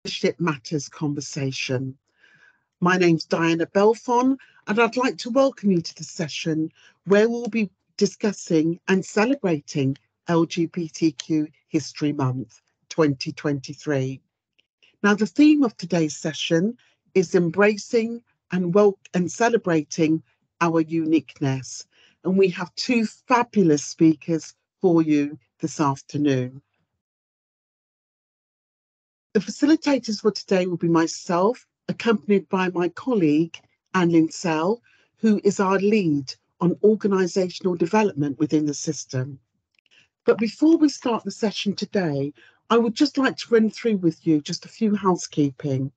Leadership Matters conversation. My name's Diana Belfon, and I'd like to welcome you to the session where we'll be discussing and celebrating LGBTQ History Month 2023. Now, the theme of today's session is embracing and celebrating our uniqueness. And we have two fabulous speakers for you this afternoon. The facilitators for today will be myself, accompanied by my colleague, Anne Linsell, who is our lead on organisational development within the system. But before we start the session today, I would just like to run through with you just a few housekeeping.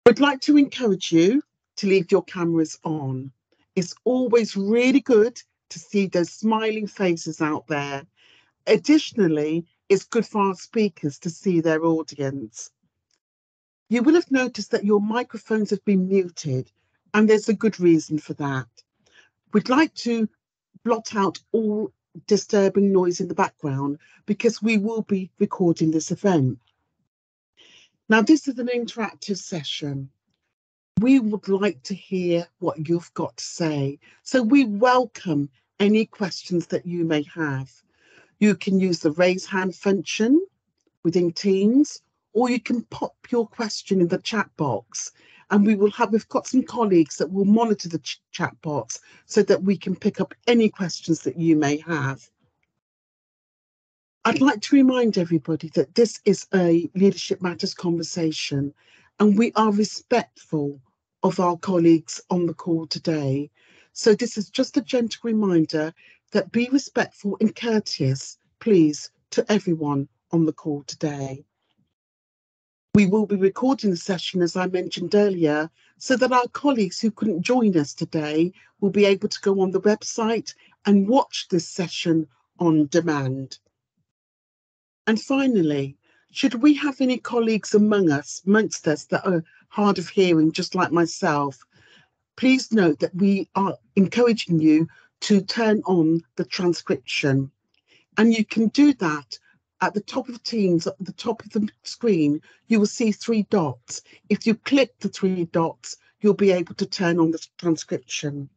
We'd like to encourage you to leave your cameras on. It's always really good to see those smiling faces out there. Additionally, it's good for our speakers to see their audience. You will have noticed that your microphones have been muted, and there's a good reason for that. We'd like to blot out all disturbing noise in the background because we will be recording this event. Now, this is an interactive session. We would like to hear what you've got to say, so we welcome any questions that you may have. You can use the raise hand function within Teams, or you can pop your question in the chat box, and we've got some colleagues that will monitor the chat box so that we can pick up any questions that you may have. I'd like to remind everybody that this is a Leadership Matters conversation, and we are respectful of our colleagues on the call today. So this is just a gentle reminder that be respectful and courteous, please, to everyone on the call today. We will be recording the session, as I mentioned earlier, so that our colleagues who couldn't join us today will be able to go on the website and watch this session on demand. And finally, should we have any colleagues amongst us that are hard of hearing, just like myself, please note that we are encouraging you to turn on the transcription. And you can do that at the top of Teams, at the top of the screen, you will see 3 dots. If you click the 3 dots, you'll be able to turn on the transcription.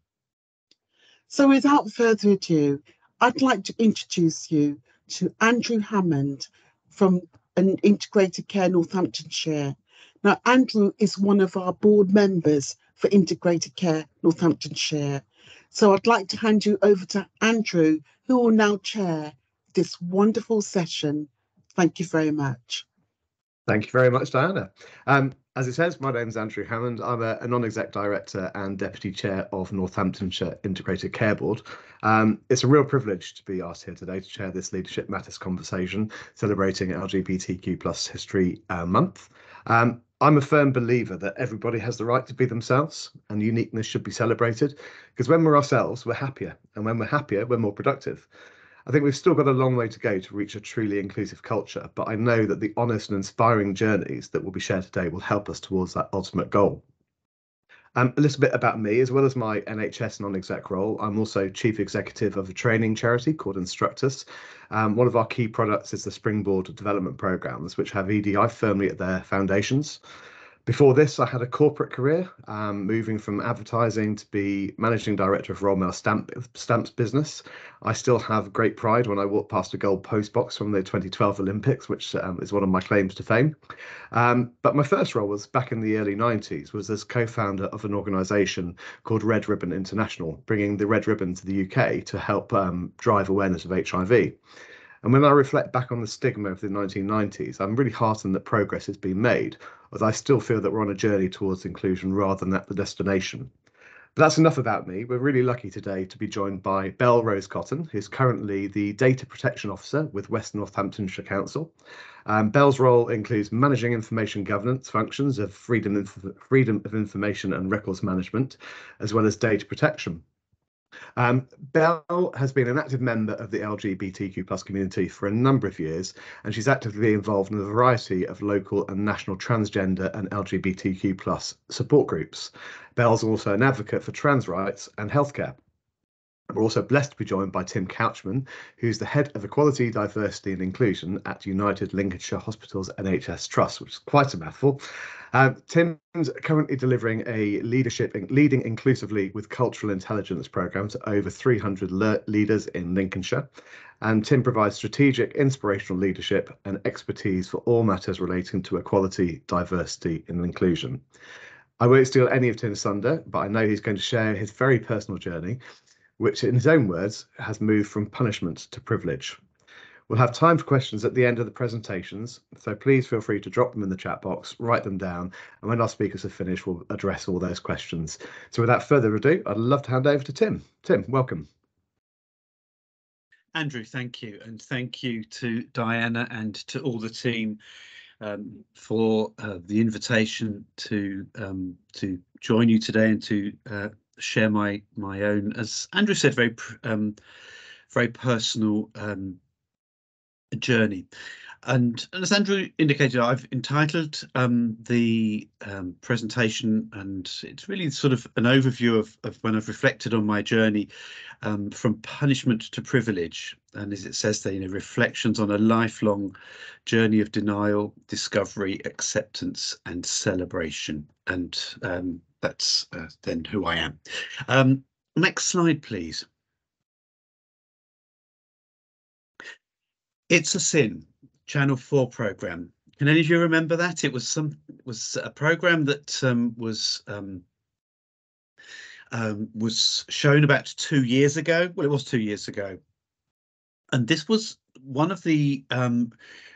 So without further ado, I'd like to introduce you to Andrew Hammond from Integrated Care Northamptonshire. Now, Andrew is one of our board members for Integrated Care Northamptonshire. So I'd like to hand you over to Andrew, who will now chair this wonderful session. Thank you very much. Thank you very much, Diana. As it says, my name is Andrew Hammond. I'm a non-exec director and deputy chair of Northamptonshire Integrated Care Board. It's a real privilege to be asked here today to chair this Leadership Matters conversation celebrating LGBTQ+ History Month. I'm a firm believer that everybody has the right to be themselves, and uniqueness should be celebrated, because when we're ourselves, we're happier, and when we're happier, we're more productive. I think we've still got a long way to go to reach a truly inclusive culture, but I know that the honest and inspiring journeys that will be shared today will help us towards that ultimate goal. A little bit about me, as well as my NHS non-exec role, I'm also chief executive of a training charity called Instructus. One of our key products is the Springboard Development Programmes, which have EDI firmly at their foundations. Before this, I had a corporate career, moving from advertising to be managing director of Royal Mail Stamps business. I still have great pride when I walk past a gold postbox from the 2012 Olympics, which is one of my claims to fame. But my first role was back in the early 90s, was as co-founder of an organisation called Red Ribbon International, bringing the Red Ribbon to the UK to help drive awareness of HIV. And when I reflect back on the stigma of the 1990s, I'm really heartened that progress has been made, as I still feel that we're on a journey towards inclusion rather than at the destination. But that's enough about me. We're really lucky today to be joined by Belle Rose-Cotton, who's currently the Data Protection Officer with West Northamptonshire Council. Belle's role includes managing information governance functions of freedom of information and records management, as well as data protection. Belle has been an active member of the LGBTQ+ community for a number of years, and she's actively involved in a variety of local and national transgender and LGBTQ+ support groups. Belle's also an advocate for trans rights and healthcare. We're also blessed to be joined by Tim Couchman, who's the Head of Equality, Diversity and Inclusion at United Lincolnshire Hospitals NHS Trust, which is quite a mouthful. Tim's currently delivering a leading inclusively with cultural intelligence programme to over 300 leaders in Lincolnshire. And Tim provides strategic, inspirational leadership and expertise for all matters relating to equality, diversity and inclusion. I won't steal any of Tim's thunder, but I know he's going to share his very personal journey, which in his own words has moved from punishment to privilege. We'll have time for questions at the end of the presentations, so please feel free to drop them in the chat box, write them down, and when our speakers have finished, we'll address all those questions. So without further ado, I'd love to hand over to Tim. Tim, welcome. Andrew, thank you. And thank you to Diana and to all the team for the invitation to join you today and to share my own, as Andrew said, very personal journey. And as Andrew indicated, I've entitled the presentation, and it's really sort of an overview of when I've reflected on my journey from punishment to privilege. And as it says there, reflections on a lifelong journey of denial, discovery, acceptance and celebration. And that's then who I am. Next slide, please. It's a Sin, Channel 4 programme. Can any of you remember that? It was a programme that was shown about 2 years ago. Well, it was 2 years ago. And this was one of the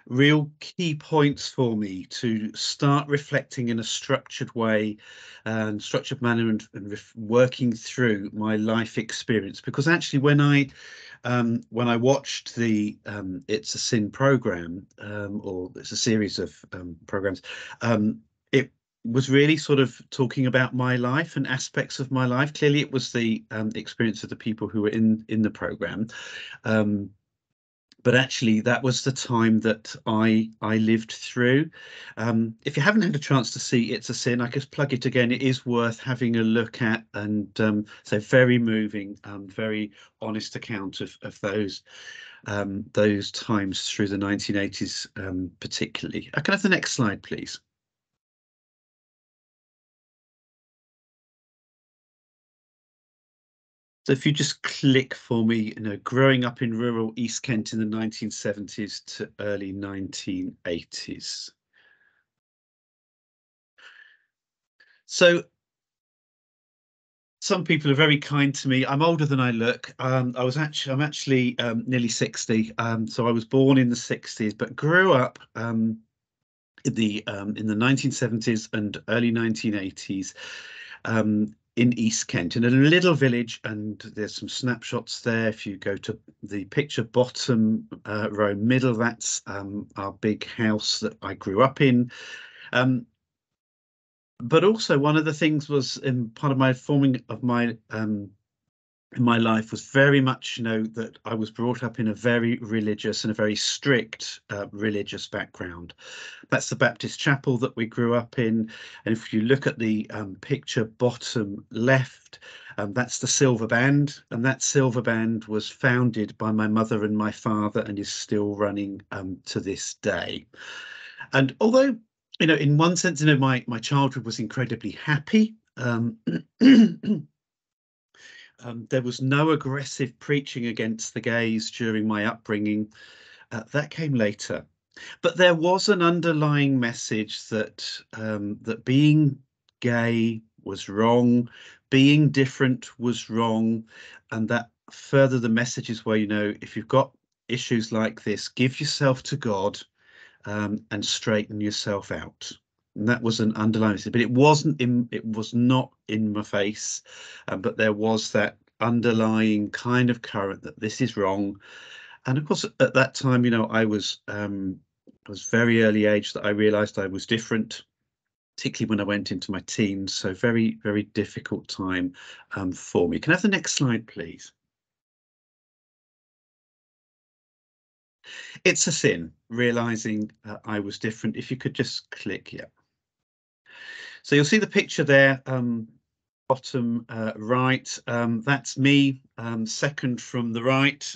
real key points for me to start reflecting in a structured way and structured manner and working through my life experience. Because actually, when I watched the It's a Sin programme, or it's a series of programmes, it was really sort of talking about my life and aspects of my life. Clearly, it was the experience of the people who were in the programme. But actually, that was the time that I lived through. If you haven't had a chance to see It's a Sin, I just plug it again. It is worth having a look at, and so very moving, very honest account of those times through the 1980s, particularly. Can I have the next slide, please? So if you just click for me, growing up in rural East Kent in the 1970s to early 1980s. So some people are very kind to me. I'm older than I look. I'm actually nearly 60. So I was born in the 60s, but grew up in the 1970s and early 1980s. In East Kent, in a little village, and there's some snapshots there. If you go to the picture bottom row middle, that's our big house that I grew up in. But also one of the things was in part of my forming of my in my life was very much, that I was brought up in a very religious and a very strict religious background. That's the Baptist chapel that we grew up in. And if you look at the picture bottom left, that's the silver band. And that silver band was founded by my mother and my father and is still running to this day. And although, in one sense, my childhood was incredibly happy. There was no aggressive preaching against the gays during my upbringing. That came later. But there was an underlying message that that being gay was wrong, being different was wrong, and that further the messages were, if you've got issues like this, give yourself to God and straighten yourself out. And that was an underlying message, but it was not in my face, but there was that underlying kind of current that this is wrong. And of course, at that time, I was very early age that I realized I was different, particularly when I went into my teens. So very, very difficult time for me. Can I have the next slide, please? It's a Sin, realizing I was different. If you could just click, yeah. So you'll see the picture there bottom right, that's me, second from the right,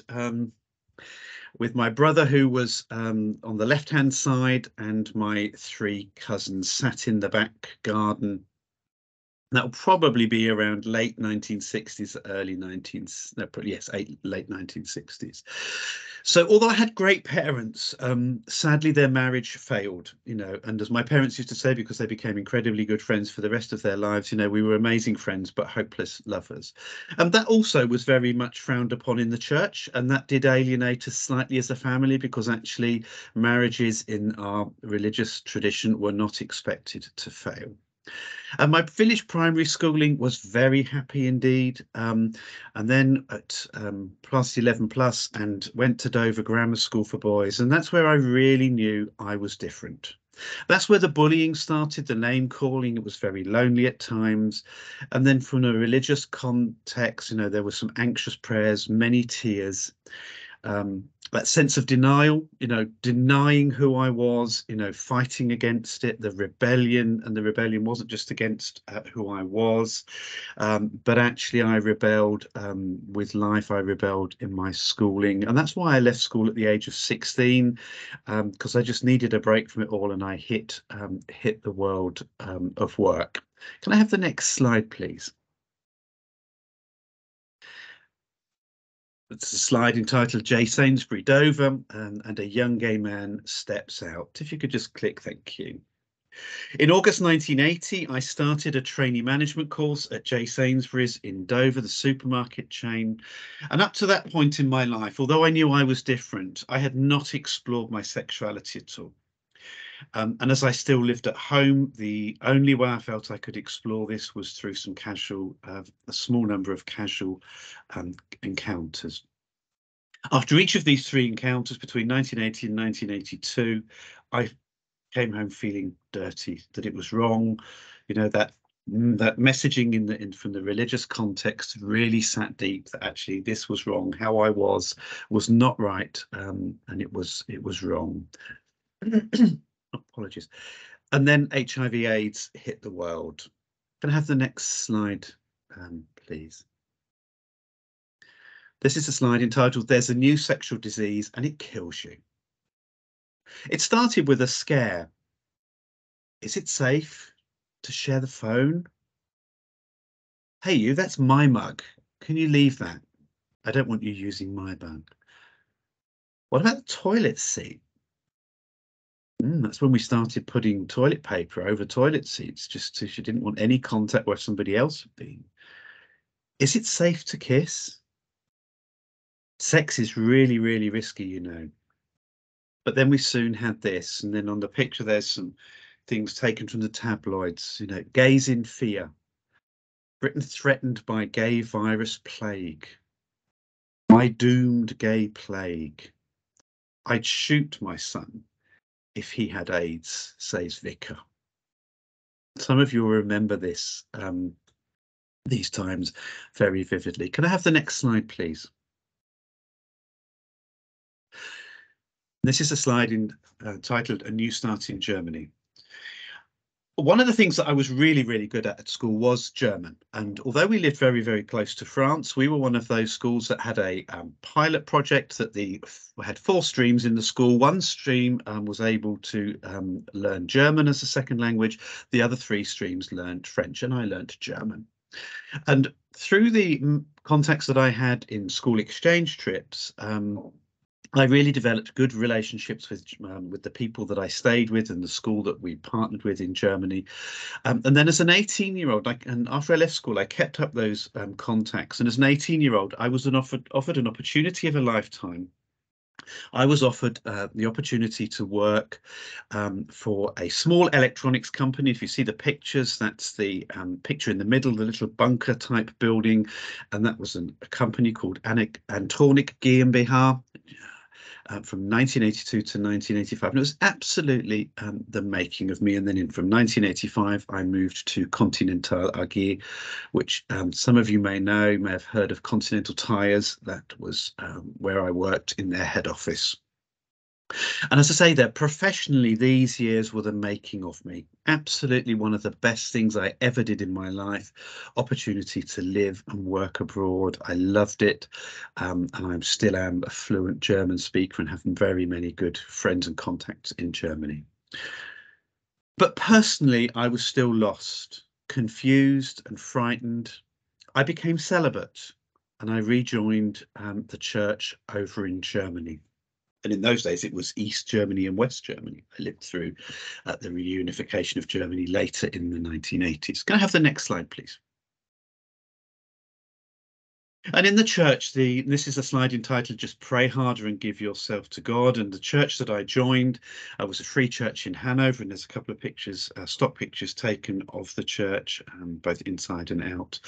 with my brother, who was on the left-hand side, and my three cousins sat in the back garden. That'll probably be around late 1960s, early 19s, no, probably, yes, late 1960s. So although I had great parents, sadly their marriage failed, and as my parents used to say, because they became incredibly good friends for the rest of their lives, we were amazing friends, but hopeless lovers. And that also was very much frowned upon in the church, and that did alienate us slightly as a family, because actually marriages in our religious tradition were not expected to fail. And my village primary schooling was very happy indeed. And then at plus 11 plus, and went to Dover Grammar School for Boys. And that's where I really knew I was different. That's where the bullying started, the name calling. It was very lonely at times. And then from a religious context, there were some anxious prayers, many tears. That sense of denial, denying who I was, fighting against it, the rebellion. And the rebellion wasn't just against who I was, but actually I rebelled with life. I rebelled in my schooling. And that's why I left school at the age of 16, because I just needed a break from it all, and I hit the world of work. Can I have the next slide, please? It's a slide entitled J. Sainsbury, Dover, and a young gay man steps out. If you could just click, thank you. In August 1980, I started a trainee management course at J. Sainsbury's in Dover, the supermarket chain. And up to that point in my life, although I knew I was different, I had not explored my sexuality at all. And as I still lived at home, the only way I felt I could explore this was through some casual, a small number of casual encounters. After each of these three encounters between 1980 and 1982, I came home feeling dirty, that it was wrong. That messaging from the religious context really sat deep, that actually this was wrong. How I was not right, and it was wrong. Apologies. And then HIV/AIDS hit the world. Can I have the next slide, please? This is a slide entitled "There's a New Sexual Disease and It Kills You." It started with a scare. Is it safe to share the phone? Hey, you, that's my mug. Can you leave that? I don't want you using my mug. What about the toilet seat? That's when we started putting toilet paper over toilet seats, just so she didn't want any contact where somebody else had been. Is it safe to kiss? Sex is really, really risky, But then we soon had this, and then on the picture there's some things taken from the tabloids, gays in fear. Britain threatened by gay virus plague. My doomed gay plague. I'd shoot my son if he had AIDS, says Vicar. Some of you will remember this, these times very vividly. Can I have the next slide, please? This is a slide titled "A New Start in Germany." One of the things that I was really, really good at school was German. And although we lived very, very close to France, we were one of those schools that had a pilot project that had 4 streams in the school. One stream was able to learn German as a second language. The other 3 streams learned French, and I learned German. And through the contacts that I had in school exchange trips, I really developed good relationships with the people that I stayed with and the school that we partnered with in Germany. And then as an 18-year-old, and after I left school, I kept up those contacts. And as an 18-year-old, I was offered an opportunity of a lifetime. I was offered the opportunity to work for a small electronics company. If you see the pictures, that's the picture in the middle, the little bunker type building. And that was a company called Antonik GmbH. From 1982 to 1985, and it was absolutely the making of me. And then from 1985, I moved to Continental AG, which some of you may have heard of Continental Tires. That was where I worked in their head office. And as I say there, professionally, these years were the making of me. Absolutely one of the best things I ever did in my life. Opportunity to live and work abroad. I loved it. And I still am a fluent German speaker and have very many good friends and contacts in Germany. But personally, I was still lost, confused and frightened. I became celibate and I rejoined the church over in Germany. And in those days, it was East Germany and West Germany. I lived through the reunification of Germany later in the 1980s. Can I have the next slide, please? And in the church, this is a slide entitled Just Pray Harder and Give Yourself to God. And the church that I joined was a free church in Hanover. And there's a couple of pictures, stock pictures taken of the church, both inside and out.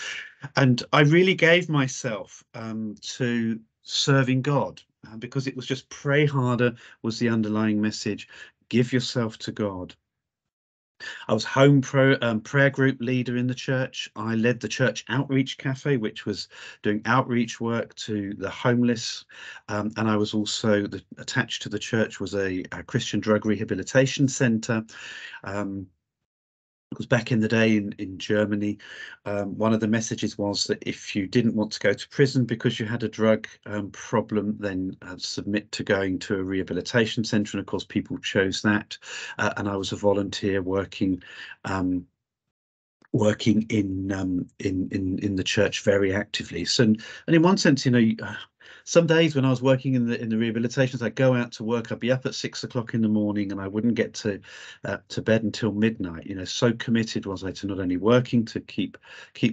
And I really gave myself to serving God. Because it was just pray harder was the underlying message. Give yourself to God. I was prayer group leader in the church. I led the church outreach cafe, which was doing outreach work to the homeless. And I was also attached to the church was a Christian drug rehabilitation centre. Because back in the day in Germany, one of the messages was that if you didn't want to go to prison because you had a drug problem, then submit to going to a rehabilitation centre. And of course, people chose that. And I was a volunteer working in the church very actively. So, and in one sense, you know, some days when I was working in the rehabilitations, I'd go out to work. I'd be up at 6 o'clock in the morning, and I wouldn't get to bed until midnight. You know, so committed was I to not only working to keep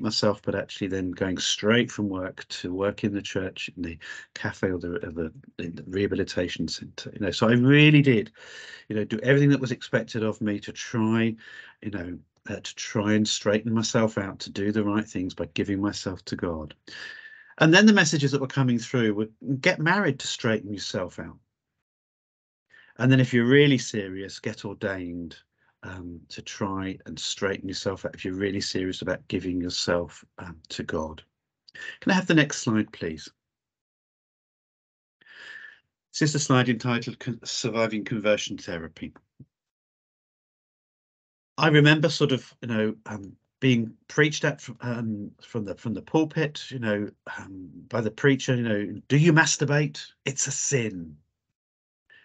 myself, but actually then going straight from work to work in the church, in the cafe or the rehabilitation centre. You know, so I really did, you know, do everything that was expected of me to try, you know, to try and straighten myself out, to do the right things by giving myself to God. And then the messages that were coming through were get married to straighten yourself out. And then if you're really serious, get ordained to try and straighten yourself out if you're really serious about giving yourself to God. Can I have the next slide, please? This is the slide entitled Surviving Conversion Therapy. I remember sort of, you know, being preached at from the pulpit, you know, by the preacher, you know, do you masturbate? It's a sin.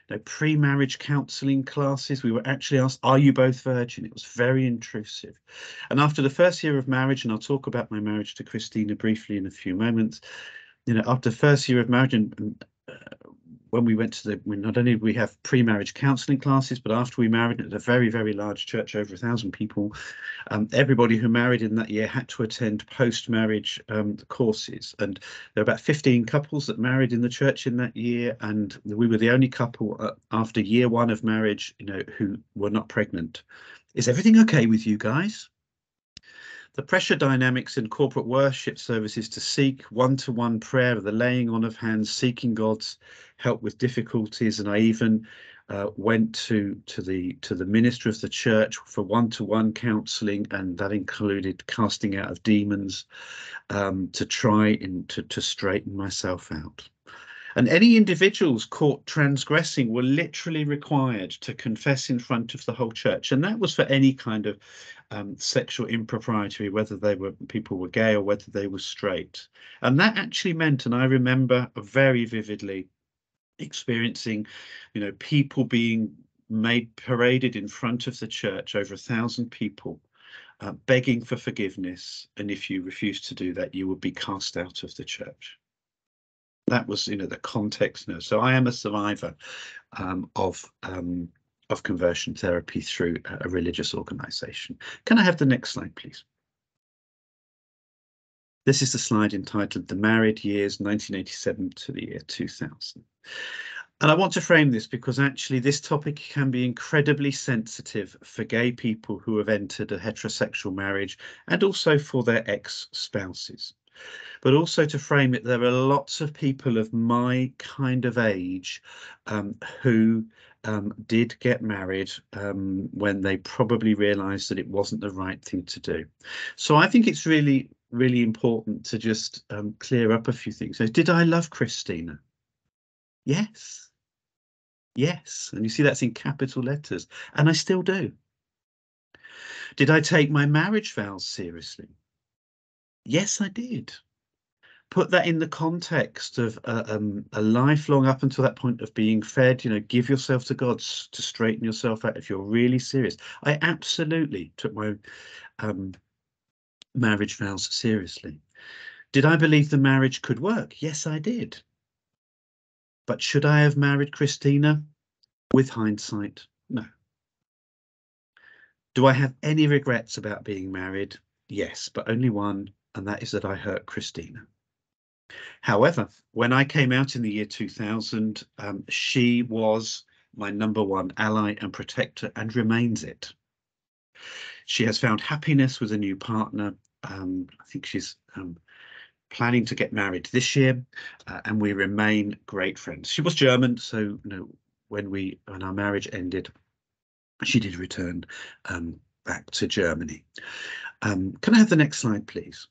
You know, pre-marriage counselling classes, we were actually asked, are you both virgin? It was very intrusive. And after the first year of marriage, and I'll talk about my marriage to Christina briefly in a few moments, you know, after the first year of marriage, and when we went to not only did we have pre-marriage counselling classes, but after we married at a very, very large church, over 1,000 people, everybody who married in that year had to attend post-marriage courses. And there were about 15 couples that married in the church in that year. And we were the only couple after year one of marriage, you know, who were not pregnant. Is everything okay with you guys? The pressure dynamics in corporate worship services to seek one-to-one prayer, the laying on of hands, seeking God's help with difficulties. And I even went to the minister of the church for one-to-one counselling, and that included casting out of demons to try to straighten myself out. And any individuals caught transgressing were literally required to confess in front of the whole church. And that was for any kind of sexual impropriety, whether people were gay or whether they were straight. And that actually meant, and I remember very vividly experiencing, you know, people being paraded in front of the church, over 1,000 people, begging for forgiveness. And if you refused to do that, you would be cast out of the church. That was, you know, the context. You know, so I am a survivor of conversion therapy through a religious organisation. Can I have the next slide, please? This is the slide entitled The Married Years 1987 to the year 2000. And I want to frame this because actually this topic can be incredibly sensitive for gay people who have entered a heterosexual marriage, and also for their ex-spouses. But also to frame it, there are lots of people of my kind of age who did get married when they probably realised that it wasn't the right thing to do. So I think it's really, really important to just clear up a few things. So did I love Christina? Yes. Yes, and you see that's in capital letters, and I still do. Did I take my marriage vows seriously? Yes, I did. Put that in the context of a lifelong, up until that point, of being fed, give yourself to God to straighten yourself out if you're really serious. I absolutely took my marriage vows seriously. Did I believe the marriage could work? Yes, I did. But should I have married Christina? With hindsight, no. Do I have any regrets about being married? Yes, but only one, and that is that I hurt Christina. However, when I came out in the year 2000, she was my #1 ally and protector, and remains it. She has found happiness with a new partner. I think she's planning to get married this year, and we remain great friends. She was German, so when our marriage ended, she did return back to Germany. Can I have the next slide, please?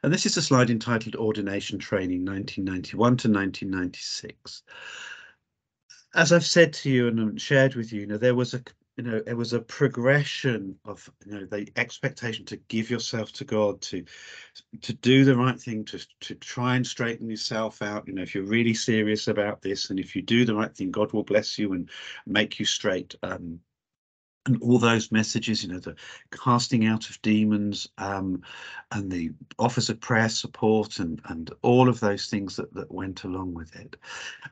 And this is a slide entitled Ordination Training 1991 to 1996. As I've said to you and shared with you, there was a progression of the expectation to give yourself to God, to do the right thing, to try and straighten yourself out. If you're really serious about this, and if you do the right thing, God will bless you and make you straight. And all those messages, the casting out of demons, and the offers of prayer support, and all of those things that went along with it.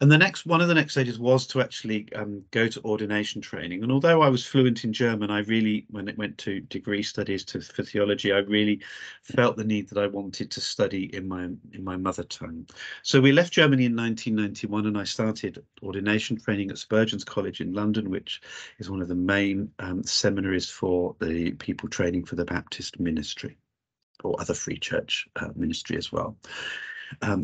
And one of the next stages was to actually go to ordination training. And although I was fluent in German, I really, when it went to degree studies for theology, I really felt the need that I wanted to study in my mother tongue. So we left Germany in 1991, and I started ordination training at Spurgeon's College in London, which is one of the main seminaries for the people training for the Baptist ministry, or other free church ministry as well.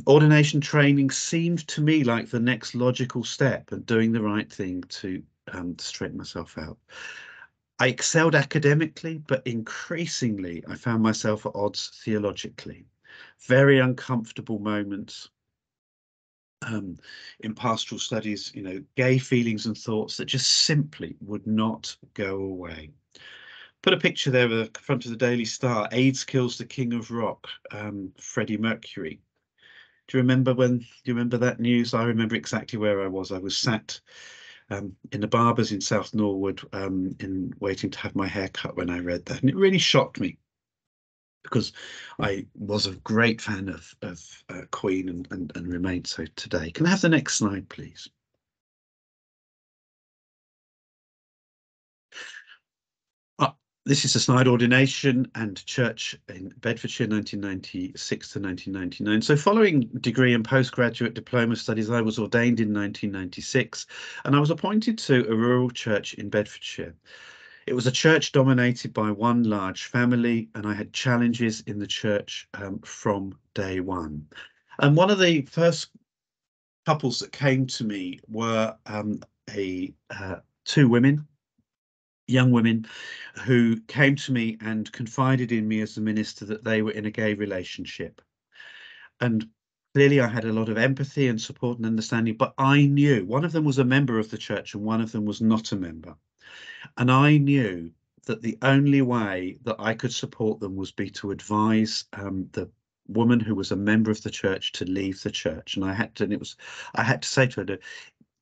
Ordination training seemed to me like the next logical step, and doing the right thing to straighten myself out. I excelled academically, but increasingly I found myself at odds theologically. Very uncomfortable moments in pastoral studies, gay feelings and thoughts that just simply would not go away. Put a picture there of the front of the Daily Star. AIDS kills the King of Rock, Freddie Mercury. Do you remember that news? I remember exactly where I was. I was sat in the barber's in South Norwood, waiting to have my hair cut when I read that, and it really shocked me, because I was a great fan of Queen and remain so today. Can I have the next slide, please? This is a slide, ordination and church in Bedfordshire, 1996 to 1999. So following degree and postgraduate diploma studies, I was ordained in 1996, and I was appointed to a rural church in Bedfordshire. It was a church dominated by one large family, and I had challenges in the church from day one. And one of the first couples that came to me were two women, young women, who came to me and confided in me as the minister that they were in a gay relationship. And clearly I had a lot of empathy and support and understanding, but I knew one of them was a member of the church and one of them was not a member. And I knew that the only way that I could support them was to advise the woman who was a member of the church to leave the church. And I had to say to her,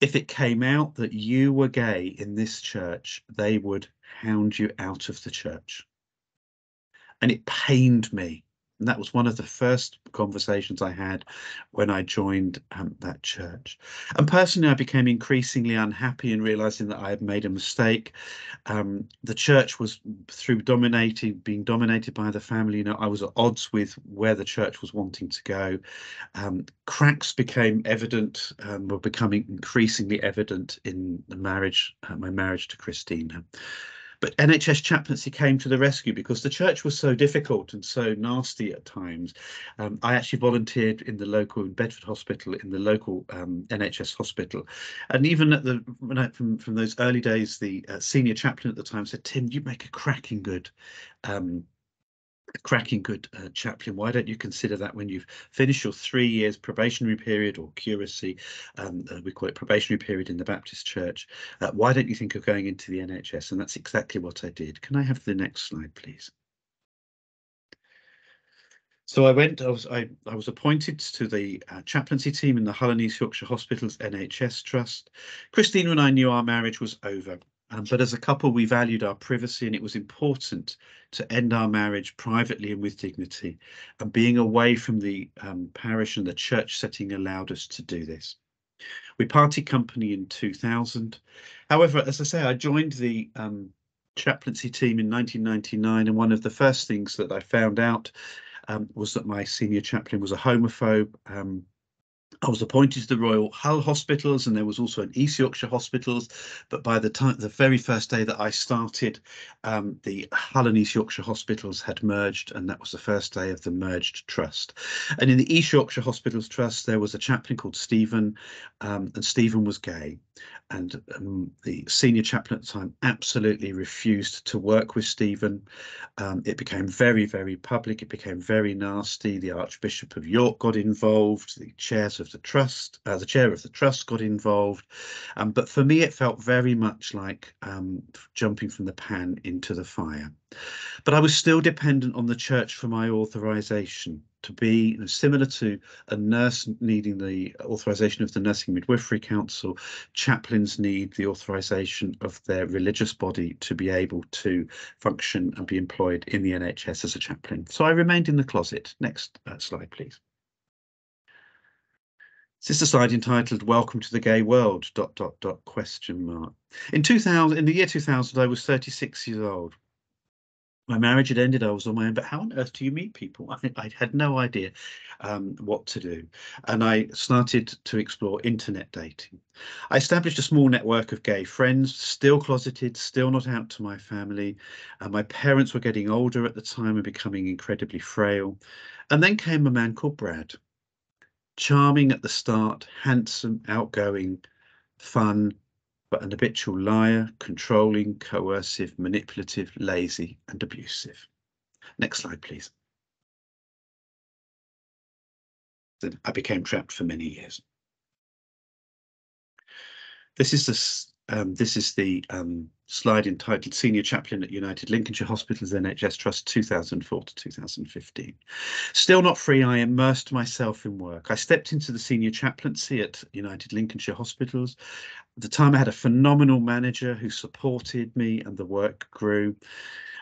if it came out that you were gay in this church, they would hound you out of the church. And it pained me. And that was one of the first conversations I had when I joined that church. And personally, I became increasingly unhappy in realizing that I had made a mistake. The church was being dominated by the family. I was at odds with where the church was wanting to go. Cracks became evident, were becoming increasingly evident in my marriage to Christina. But NHS chaplaincy came to the rescue, because the church was so difficult and so nasty at times. I actually volunteered in the local Bedford hospital, in the local NHS hospital. And even from those early days, the senior chaplain at the time said, "Tim, you make a cracking good a cracking good chaplain. Why don't you consider that when you've finished your 3 years probationary period or curacy? We call it probationary period in the Baptist Church. Why don't you think of going into the NHS? And that's exactly what I did. Can I have the next slide, please? So I was appointed to the chaplaincy team in the Hull and East Yorkshire Hospitals NHS Trust. Christina and I knew our marriage was over, but as a couple we valued our privacy, and it was important to end our marriage privately and with dignity, and being away from the parish and the church setting allowed us to do this. We parted company in 2000. However, as I say, I joined the chaplaincy team in 1999, and one of the first things that I found out was that my senior chaplain was a homophobe. I was appointed to the Royal Hull Hospitals, and there was also an East Yorkshire Hospitals. But by the very first day that I started, the Hull and East Yorkshire Hospitals had merged, and that was the first day of the merged trust. And in the East Yorkshire Hospitals Trust, there was a chaplain called Stephen, and Stephen was gay. And the senior chaplain at the time absolutely refused to work with Stephen. It became very, very public. It became very nasty. The Archbishop of York got involved. The chair of the trust got involved. But for me, it felt very much like jumping from the pan into the fire. But I was still dependent on the church for my authorisation to be, similar to a nurse needing the authorisation of the Nursing Midwifery Council. Chaplains need the authorisation of their religious body to be able to function and be employed in the NHS as a chaplain. So I remained in the closet. Next slide, please. This is a slide entitled "Welcome to the Gay World." ... In the year 2000, I was 36 years old. My marriage had ended. I was on my own. But how on earth do you meet people? I had no idea what to do, and I started to explore internet dating. I established a small network of gay friends, still closeted, still not out to my family. My parents were getting older at the time and becoming incredibly frail. And then came a man called Brad. Charming at the start, handsome, outgoing, fun, but an habitual liar, controlling, coercive, manipulative, lazy, and abusive. Next slide, please. Then I became trapped for many years. This is the slide entitled "Senior Chaplain at United Lincolnshire Hospitals NHS Trust 2004 to 2015. Still not free, I immersed myself in work. I stepped into the senior chaplaincy at United Lincolnshire Hospitals. At the time, I had a phenomenal manager who supported me, and the work grew.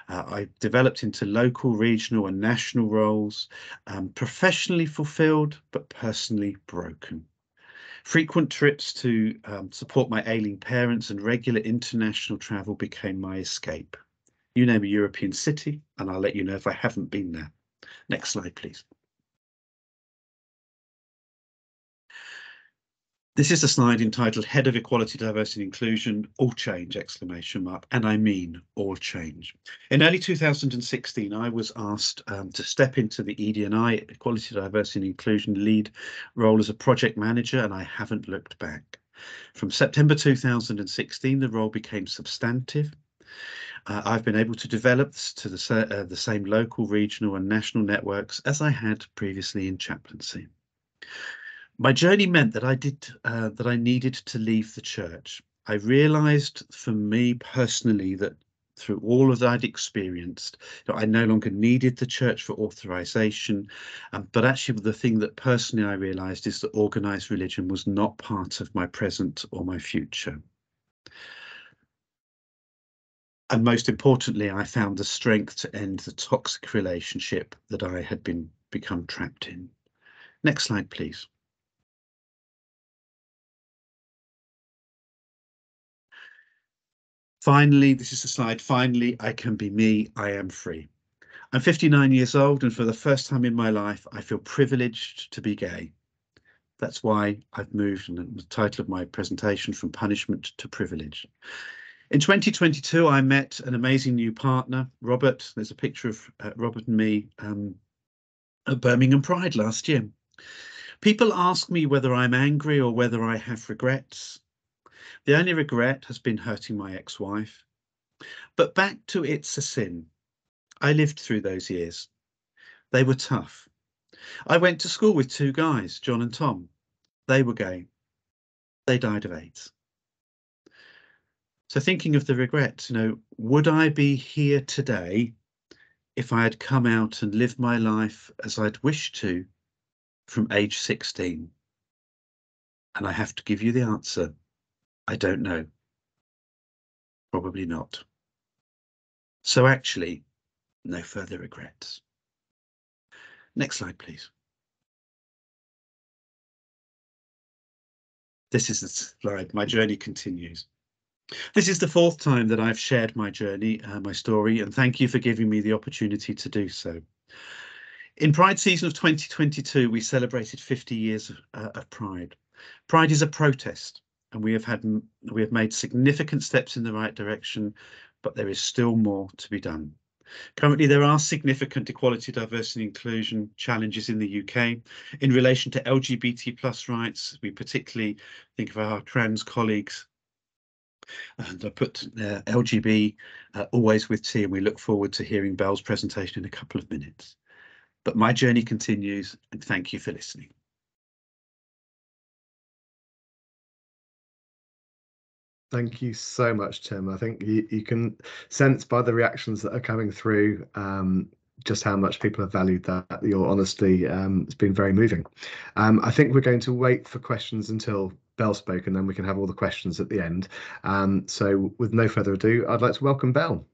I developed into local, regional, and national roles, professionally fulfilled, but personally broken. Frequent trips to support my ailing parents and regular international travel became my escape. You name a European city, and I'll let you know if I haven't been there. Next slide, please. This is a slide entitled "Head of Equality, Diversity and Inclusion, All Change!" And I mean all change. In early 2016, I was asked to step into the ED&I, Equality, Diversity and Inclusion lead role as a project manager, and I haven't looked back. From September 2016, the role became substantive. I've been able to develop to the same local, regional and national networks as I had previously in chaplaincy. My journey meant that I needed to leave the church. I realised for me personally that through all of that I'd experienced, I no longer needed the church for authorisation. But actually the thing that personally I realised is that organised religion was not part of my present or my future. And most importantly, I found the strength to end the toxic relationship that I had become trapped in. Next slide, please. Finally, this is the slide. Finally, I can be me. I am free. I'm 59 years old, and for the first time in my life, I feel privileged to be gay. That's why I've moved, and the title of my presentation, From Punishment to Privilege. In 2022, I met an amazing new partner, Robert. There's a picture of Robert and me at Birmingham Pride last year. People ask me whether I'm angry or whether I have regrets. The only regret has been hurting my ex-wife. But back to It's a Sin. I lived through those years. They were tough. I went to school with two guys, John and Tom. They were gay. They died of AIDS. So thinking of the regrets, would I be here today if I had come out and lived my life as I'd wished to from age 16? And I have to give you the answer. I don't know. Probably not. So actually, no further regrets. Next slide, please. This is the slide. My journey continues. This is the fourth time that I've shared my journey, my story, and thank you for giving me the opportunity to do so. In Pride season of 2022, we celebrated 50 years of Pride. Pride is a protest, and we have made significant steps in the right direction, but there is still more to be done. Currently, there are significant equality, diversity and inclusion challenges in the UK. In relation to LGBT+ rights, we particularly think of our trans colleagues. And I put LGB always with T, and we look forward to hearing Belle's presentation in a couple of minutes. But my journey continues, and thank you for listening. Thank you so much, Tim. I think you can sense by the reactions that are coming through just how much people have valued that. Your honesty, it's been very moving. I think we're going to wait for questions until Belle spoke, and then we can have all the questions at the end. So with no further ado, I'd like to welcome Belle.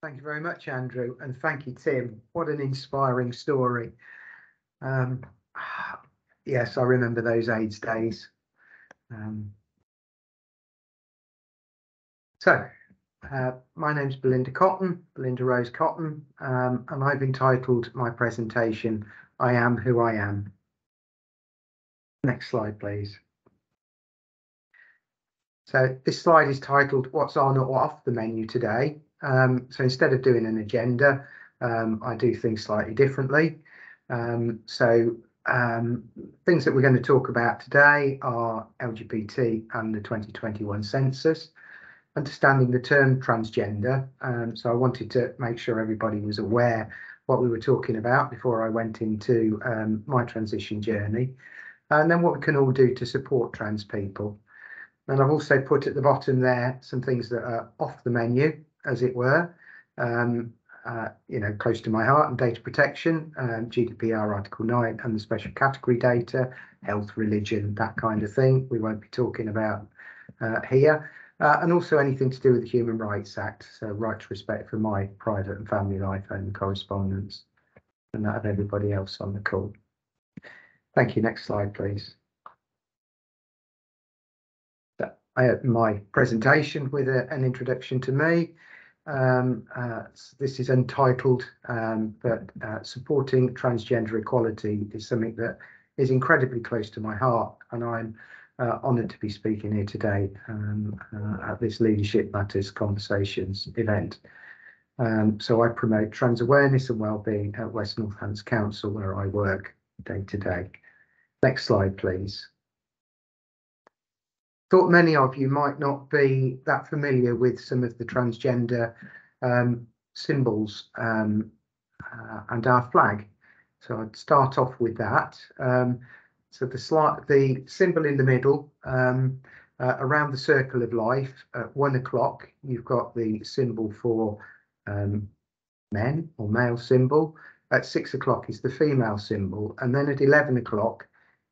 Thank you very much, Andrew, and thank you, Tim. What an inspiring story. Yes, I remember those AIDS days. My name's Bellinda Cotton, Bellinda Rose Cotton, and I've entitled my presentation, I Am Who I Am. Next slide, please. So this slide is titled What's On or Off the Menu Today. So instead of doing an agenda, I do things slightly differently. Things that we're going to talk about today are LGBT and the 2021 census, understanding the term transgender. So I wanted to make sure everybody was aware what we were talking about before I went into my transition journey, and then what we can all do to support trans people. And I've also put at the bottom there some things that are off the menu, as it were, close to my heart, and data protection, GDPR Article 9 and the special category data, health, religion, that kind of thing. We won't be talking about here. And also anything to do with the Human Rights Act, so right to respect for my private and family life and correspondence, and that of everybody else on the call. Thank you. Next slide, please. I open my presentation with an introduction to me. This is entitled, but supporting transgender equality is something that is incredibly close to my heart, and I'm honoured to be speaking here today at this Leadership Matters Conversations event. So I promote trans awareness and wellbeing at West Northamptonshire Council, where I work day to day. Next slide, please. Thought many of you might not be that familiar with some of the transgender symbols and our flag. So I'd start off with that. So the symbol in the middle, around the circle of life, at 1 o'clock, you've got the symbol for men, or male symbol. At 6 o'clock is the female symbol. And then at 11 o'clock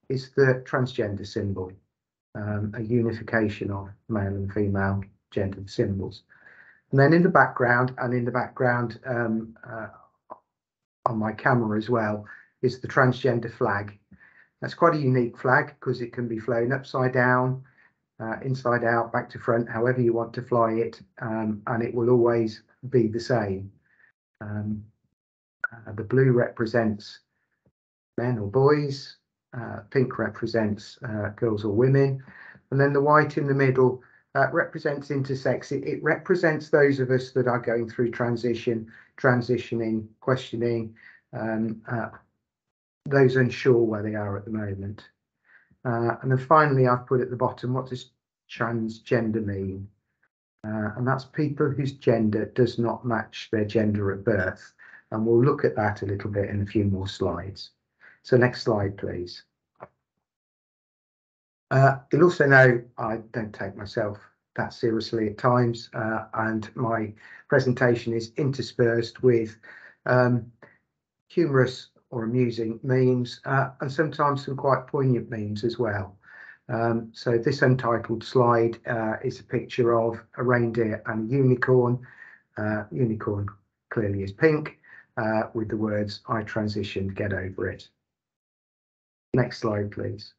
is the transgender symbol. A unification of male and female gendered symbols. And then in the background, on my camera as well, is the transgender flag. That's quite a unique flag because it can be flown upside down, inside out, back to front, however you want to fly it, and it will always be the same. The blue represents men or boys, pink represents girls or women, and then the white in the middle represents intersex. It represents those of us that are going through transition, transitioning, questioning, those unsure where they are at the moment. And then finally, I've put at the bottom, what does transgender mean? And that's people whose gender does not match their gender at birth. And we'll look at that a little bit in a few more slides. So next slide, please. You'll also know I don't take myself that seriously at times, and my presentation is interspersed with humorous or amusing memes, and sometimes some quite poignant memes as well. So this untitled slide is a picture of a reindeer and a unicorn. Unicorn clearly is pink, with the words, "I transitioned, get over it." Next slide, please.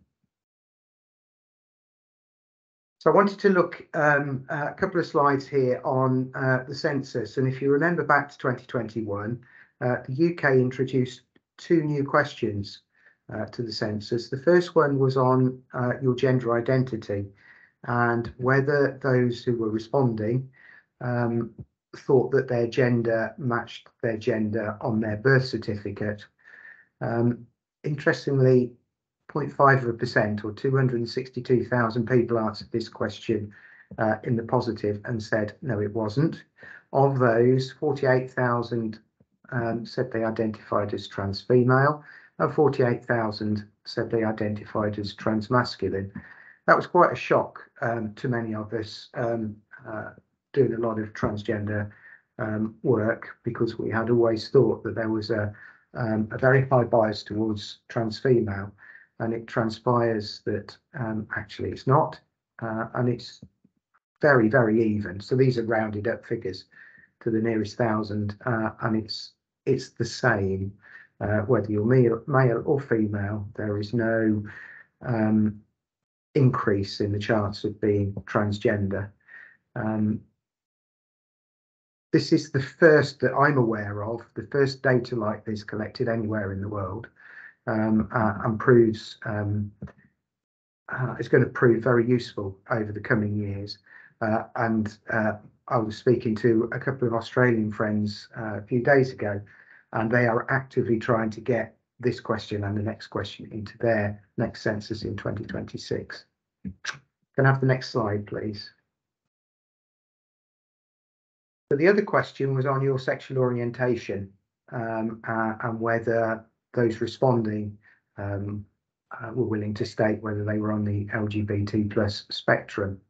So I wanted to look a couple of slides here on the census. And if you remember back to 2021, the UK introduced two new questions to the census. The first one was on your gender identity and whether those who were responding thought that their gender matched their gender on their birth certificate. Interestingly, 0.5% or 262,000 people answered this question in the positive and said no, it wasn't. Of those, 48,000 said they identified as trans female, and 48,000 said they identified as trans masculine. That was quite a shock to many of us doing a lot of transgender work, because we had always thought that there was a very high bias towards trans female, and it transpires that actually it's not, and it's very, very even. So these are rounded up figures to the nearest thousand, and it's the same whether you're male or female. There is no increase in the chance of being transgender. This is the first that I'm aware of, the first data like this collected anywhere in the world, and proves it's going to prove very useful over the coming years. And I was speaking to a couple of Australian friends a few days ago, and they are actively trying to get this question and the next question into their next census in 2026. Can I have the next slide, please? So the other question was on your sexual orientation, and whether those responding were willing to state whether they were on the LGBT plus spectrum.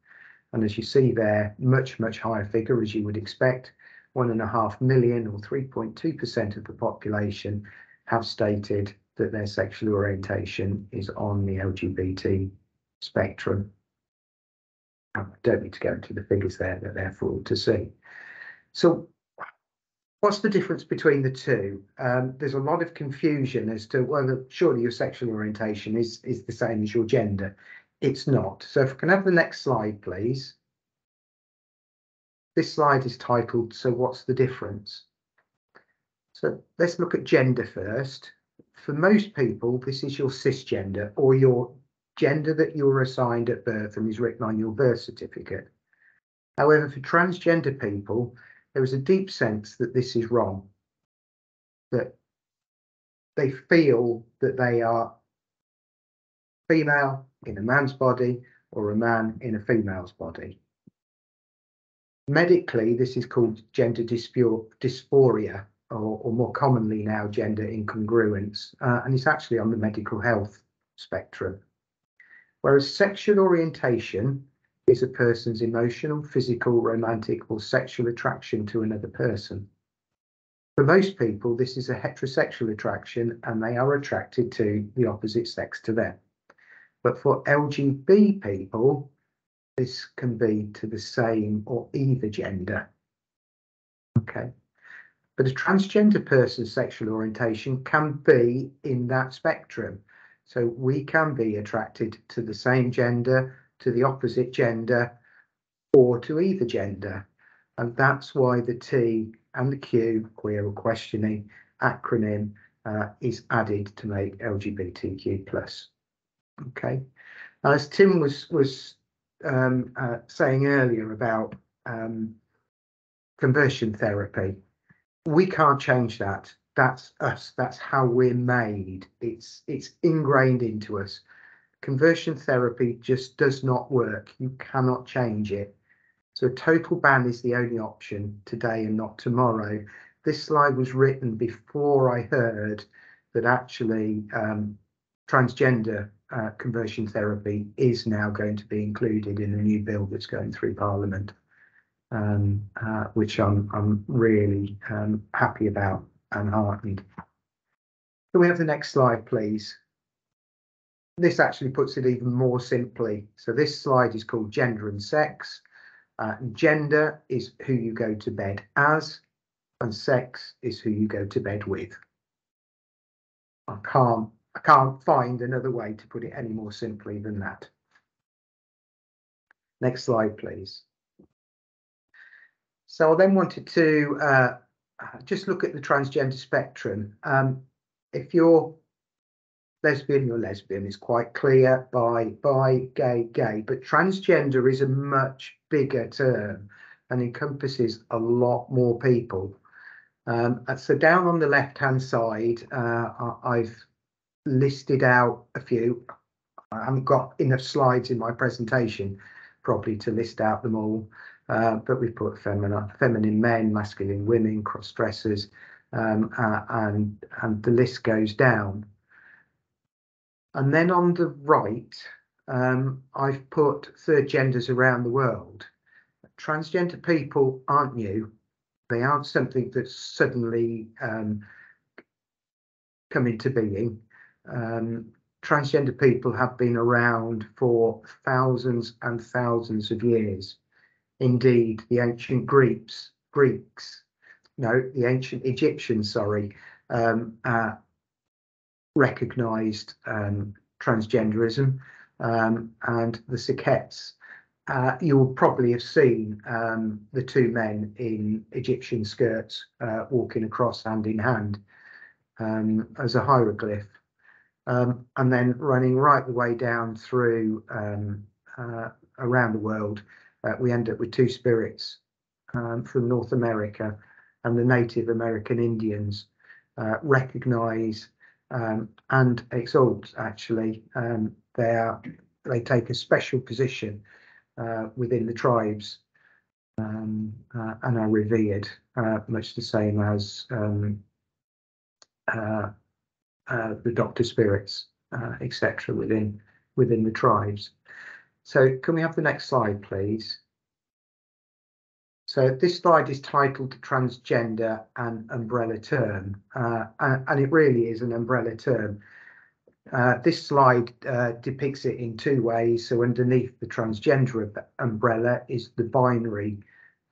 And as you see there, much, much higher figure, as you would expect. 1.5 million or 3.2% of the population have stated that their sexual orientation is on the LGBT spectrum. I don't need to go into the figures there, they're there for all to see. So what's the difference between the two? There's a lot of confusion as to whether surely your sexual orientation is the same as your gender. It's not. So if I can have the next slide, please. This slide is titled, "So what's the difference?" So let's look at gender first. For most people, this is your cisgender, or your gender that you were assigned at birth and is written on your birth certificate. However, for transgender people, there is a deep sense that this is wrong, that they feel that they are female in a man's body or a man in a female's body. Medically, this is called gender dysphoria, or more commonly now, gender incongruence, and it's actually on the medical health spectrum. Whereas sexual orientation is a person's emotional, physical, romantic, or sexual attraction to another person. For most people, this is a heterosexual attraction, and they are attracted to the opposite sex to them. But for LGB people, this can be to the same or either gender. Okay. But a transgender person's sexual orientation can be in that spectrum. So we can be attracted to the same gender, to the opposite gender, or to either gender. And that's why the T and the Q, queer or questioning, acronym is added to make LGBTQ+. Okay. Now, as Tim was saying earlier about conversion therapy, we can't change that. That's us. That's how we're made. It's ingrained into us. Conversion therapy just does not work. You cannot change it. So a total ban is the only option today and not tomorrow. this slide was written before I heard that actually transgender conversion therapy is now going to be included in a new bill that's going through Parliament, which I'm really happy about and heartened. Can we have the next slide, please? This actually puts it even more simply. So this slide is called Gender and Sex. Gender is who you go to bed as, and sex is who you go to bed with. I can't find another way to put it any more simply than that. Next slide, please. So I then wanted to just look at the transgender spectrum. If you're lesbian, you're lesbian. It's quite clear. Bi, gay. But transgender is a much bigger term and encompasses a lot more people. So down on the left-hand side, I've listed out a few. I haven't got enough slides in my presentation probably to list out them all, but we've put feminine men, masculine women, cross-dressers, and the list goes down. And then on the right, I've put third genders around the world. Transgender people aren't new. They aren't something that's suddenly come into being. Transgender people have been around for thousands and thousands of years. Indeed, the ancient the ancient Egyptians, recognised transgenderism, and the Sikhets. You will probably have seen the two men in Egyptian skirts walking across hand in hand as a hieroglyph, and then running right the way down through around the world. We end up with two spirits from North America, and the Native American Indians recognise and exalt, actually, they take a special position within the tribes and are revered, much the same as the doctor spirits, etc. within the tribes. So can we have the next slide, please? So this slide is titled Transgender, an Umbrella Term, and it really is an umbrella term. This slide depicts it in two ways. So underneath the transgender umbrella is the binary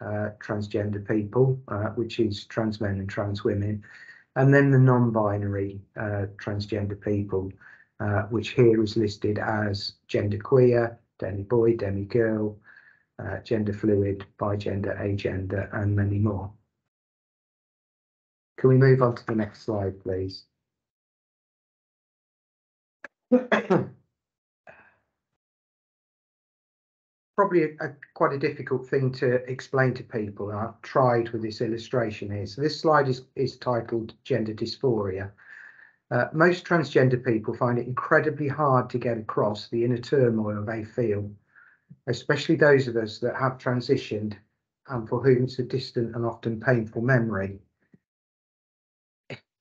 transgender people, which is trans men and trans women, and then the non-binary transgender people, which here is listed as genderqueer, demi-boy, demi-girl, gender fluid, bigender, agender, and many more. Can we move on to the next slide, please? Probably quite a difficult thing to explain to people. I've tried with this illustration here. So this slide is titled Gender Dysphoria. Most transgender people find it incredibly hard to get across the inner turmoil they feel, especially those of us that have transitioned and for whom it's a distant and often painful memory.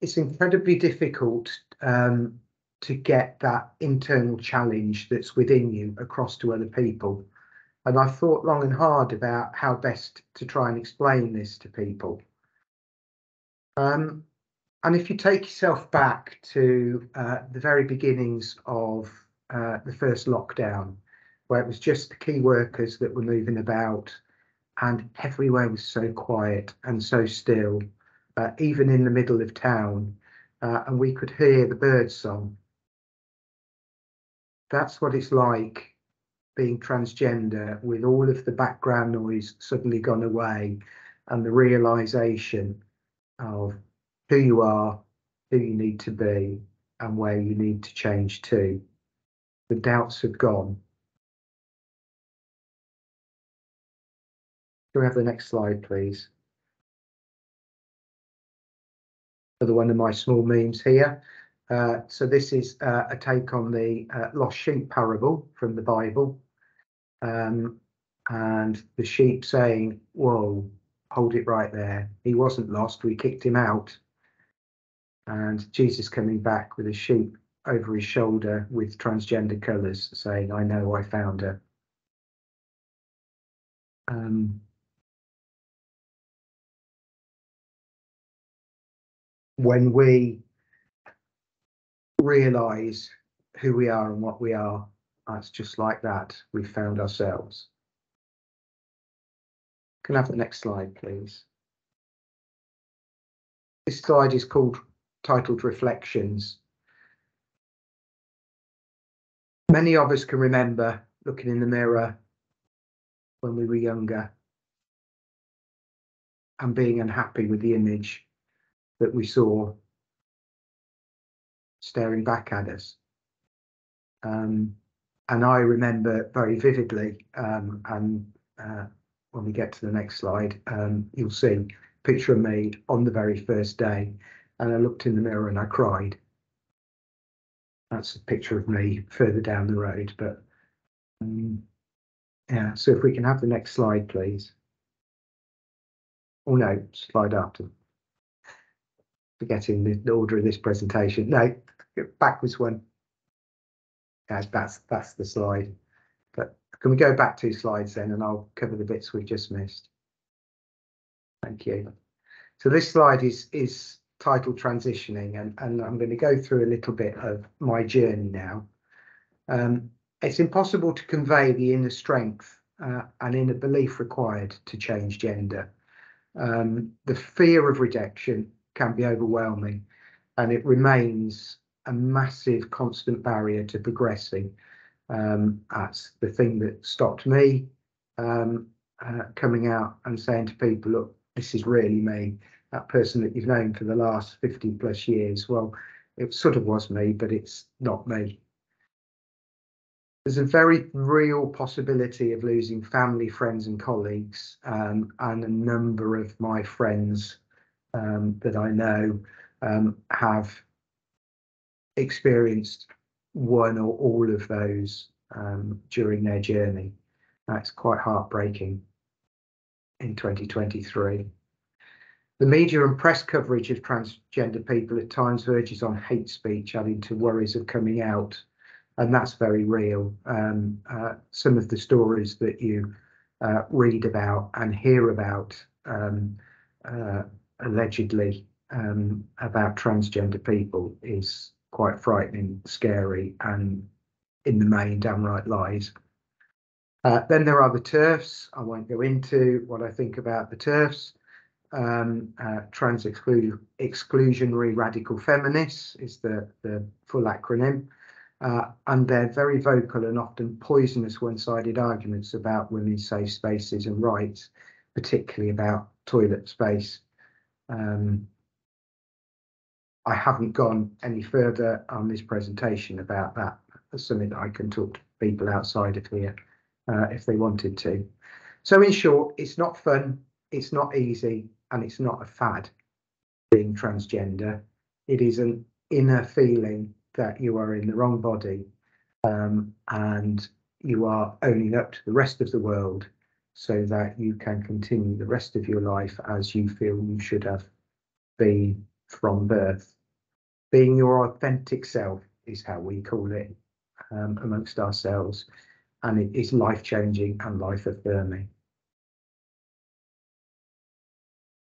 It's incredibly difficult to get that internal challenge that's within you across to other people. And I've thought long and hard about how best to try and explain this to people. And if you take yourself back to the very beginnings of the first lockdown, where it was just the key workers that were moving about and everywhere was so quiet and so still, even in the middle of town, and we could hear the birds song. That's what it's like being transgender, with all of the background noise suddenly gone away and the realization of who you are, who you need to be, and where you need to change to. The doubts have gone. Can we have the next slide, please? Another one of my small memes here. So this is a take on the lost sheep parable from the Bible. And the sheep saying, "Whoa, hold it right there. He wasn't lost. We kicked him out. And Jesus coming back with a sheep over his shoulder with transgender colours saying, I know, I found her. When we realise who we are and what we are, it's just like that. We've found ourselves. Can I have the next slide, please? This slide is titled Reflections. Many of us can remember looking in the mirror when we were younger and being unhappy with the image that we saw staring back at us. And I remember very vividly, when we get to the next slide, you'll see a picture of me on the very first day, and I looked in the mirror and I cried. That's a picture of me further down the road, but yeah, so if we can have the next slide, please. Oh no, slide after. Forgetting the order of this presentation. No, backwards one. Yes, that's the slide. But can we go back 2 slides then, and I'll cover the bits we've just missed. Thank you. So this slide is titled Transitioning, and I'm going to go through a little bit of my journey now. It's impossible to convey the inner strength and inner belief required to change gender. The fear of rejection can be overwhelming, and it remains a massive constant barrier to progressing. That's the thing that stopped me coming out and saying to people, look, this is really me, that person that you've known for the last 50 plus years. Well, it sort of was me, but it's not me. There's a very real possibility of losing family, friends and colleagues, and a number of my friends that I know have experienced one or all of those during their journey. That's quite heartbreaking in 2023. The media and press coverage of transgender people at times verges on hate speech, adding to worries of coming out, and that's very real. Some of the stories that you read about and hear about allegedly about transgender people is quite frightening, scary, and in the main downright lies. Then there are the TERFs. I won't go into what I think about the TERFs. Trans exclusionary radical feminists is the full acronym, and they're very vocal and often poisonous one-sided arguments about women's safe spaces and rights, particularly about toilet space. I haven't gone any further on this presentation about that. That's something that I can talk to people outside of here if they wanted to. So in short, it's not fun, it's not easy, and it's not a fad being transgender. It is an inner feeling that you are in the wrong body and you are owning up to the rest of the world so that you can continue the rest of your life as you feel you should have been from birth. Being your authentic self is how we call it amongst ourselves, and it is life-changing and life-affirming.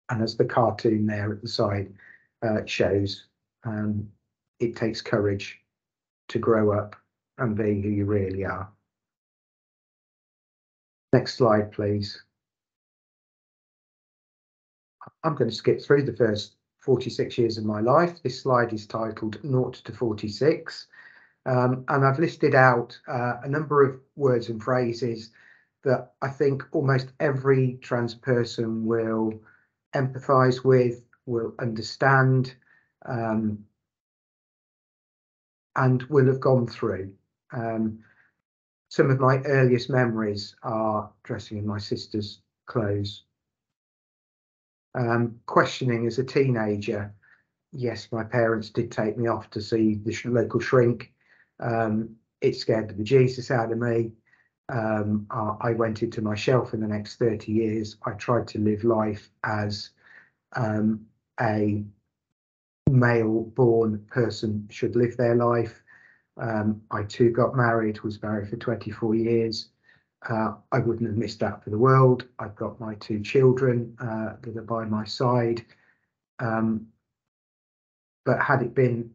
And as the cartoon there at the side shows, it takes courage to grow up and be who you really are. Next slide, please. I'm going to skip through the first 46 years of my life. This slide is titled 0 to 46. And I've listed out a number of words and phrases that I think almost every trans person will empathise with, will understand, and will have gone through. Some of my earliest memories are dressing in my sister's clothes. Questioning as a teenager. Yes, my parents did take me off to see the local shrink. It scared the bejesus out of me. I went into my shell for the next 30 years. I tried to live life as a male-born person should live their life. I too got married, was married for 24 years. I wouldn't have missed that for the world. I've got my 2 children that are by my side. But had it been